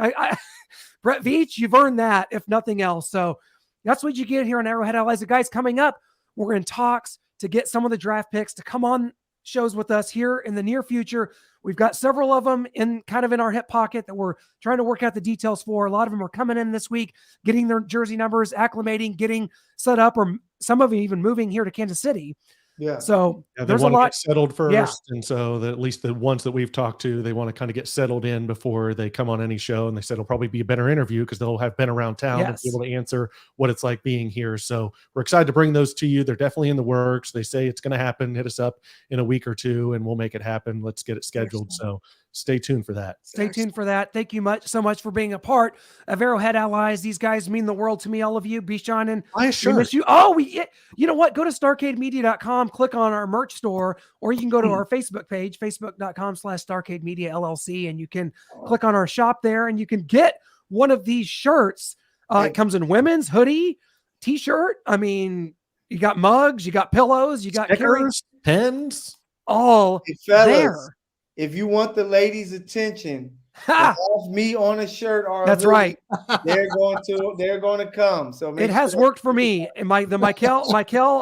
Brett Veach, you've earned that, if nothing else. So that's what you get here on Arrowhead Allies. The guys coming up, we're in talks to get some of the draft picks to come on shows with us here in the near future. We've got several of them in our hip pocket that we're trying to work out the details for. A lot of them are coming in this week, getting their jersey numbers, acclimating, getting set up, or some of them even moving here to Kansas City. Yeah. So Yeah, they there's a want to lot. get settled first, Yeah. and so at least the ones that we've talked to, they want to kind of get settled in before they come on any show. And they said it'll probably be a better interview because they'll have been around town and be Yes. able to answer what it's like being here. So we're excited to bring those to you. They're definitely in the works. They say it's going to happen. Hit us up in a week or two, and we'll make it happen. Let's get it scheduled. So stay tuned for that. Stay tuned for that. Thank you so much for being a part of Arrowhead Allies. These guys mean the world to me, all of you. Bishan and I we miss you. Oh, you know what? Go to starcademedia.com, click on our merch store, or you can go to our Facebook page, facebook.com/starcademedia LLC, and you can click on our shop there and you can get one of these shirts. It comes in women's hoodie, t-shirt. I mean, you got mugs, you got pillows, you got Stickers, pens, all Hey, fellas, there. if you want the ladies' attention, have me on a shirt or That's right. They're going to come. So It has worked for me. And the Michael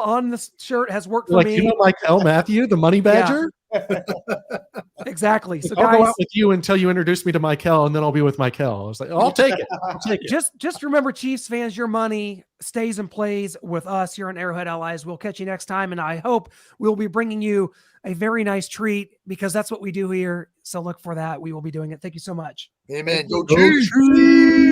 on this shirt has worked for me. You know, Michael Matthew, the money badger. Exactly. So I'll go guys, out with you until you introduce me to Michael, and then I'll be with Michael. I was like, I'll take it. I'll take it. just remember, Chiefs fans, your money stays and plays with us here on Arrowhead Allies. We'll catch you next time, and I hope we'll be bringing you a very nice treat because that's what we do here. So look for that. We will be doing it. Thank you so much. Amen. Go Go Chiefs. Chiefs!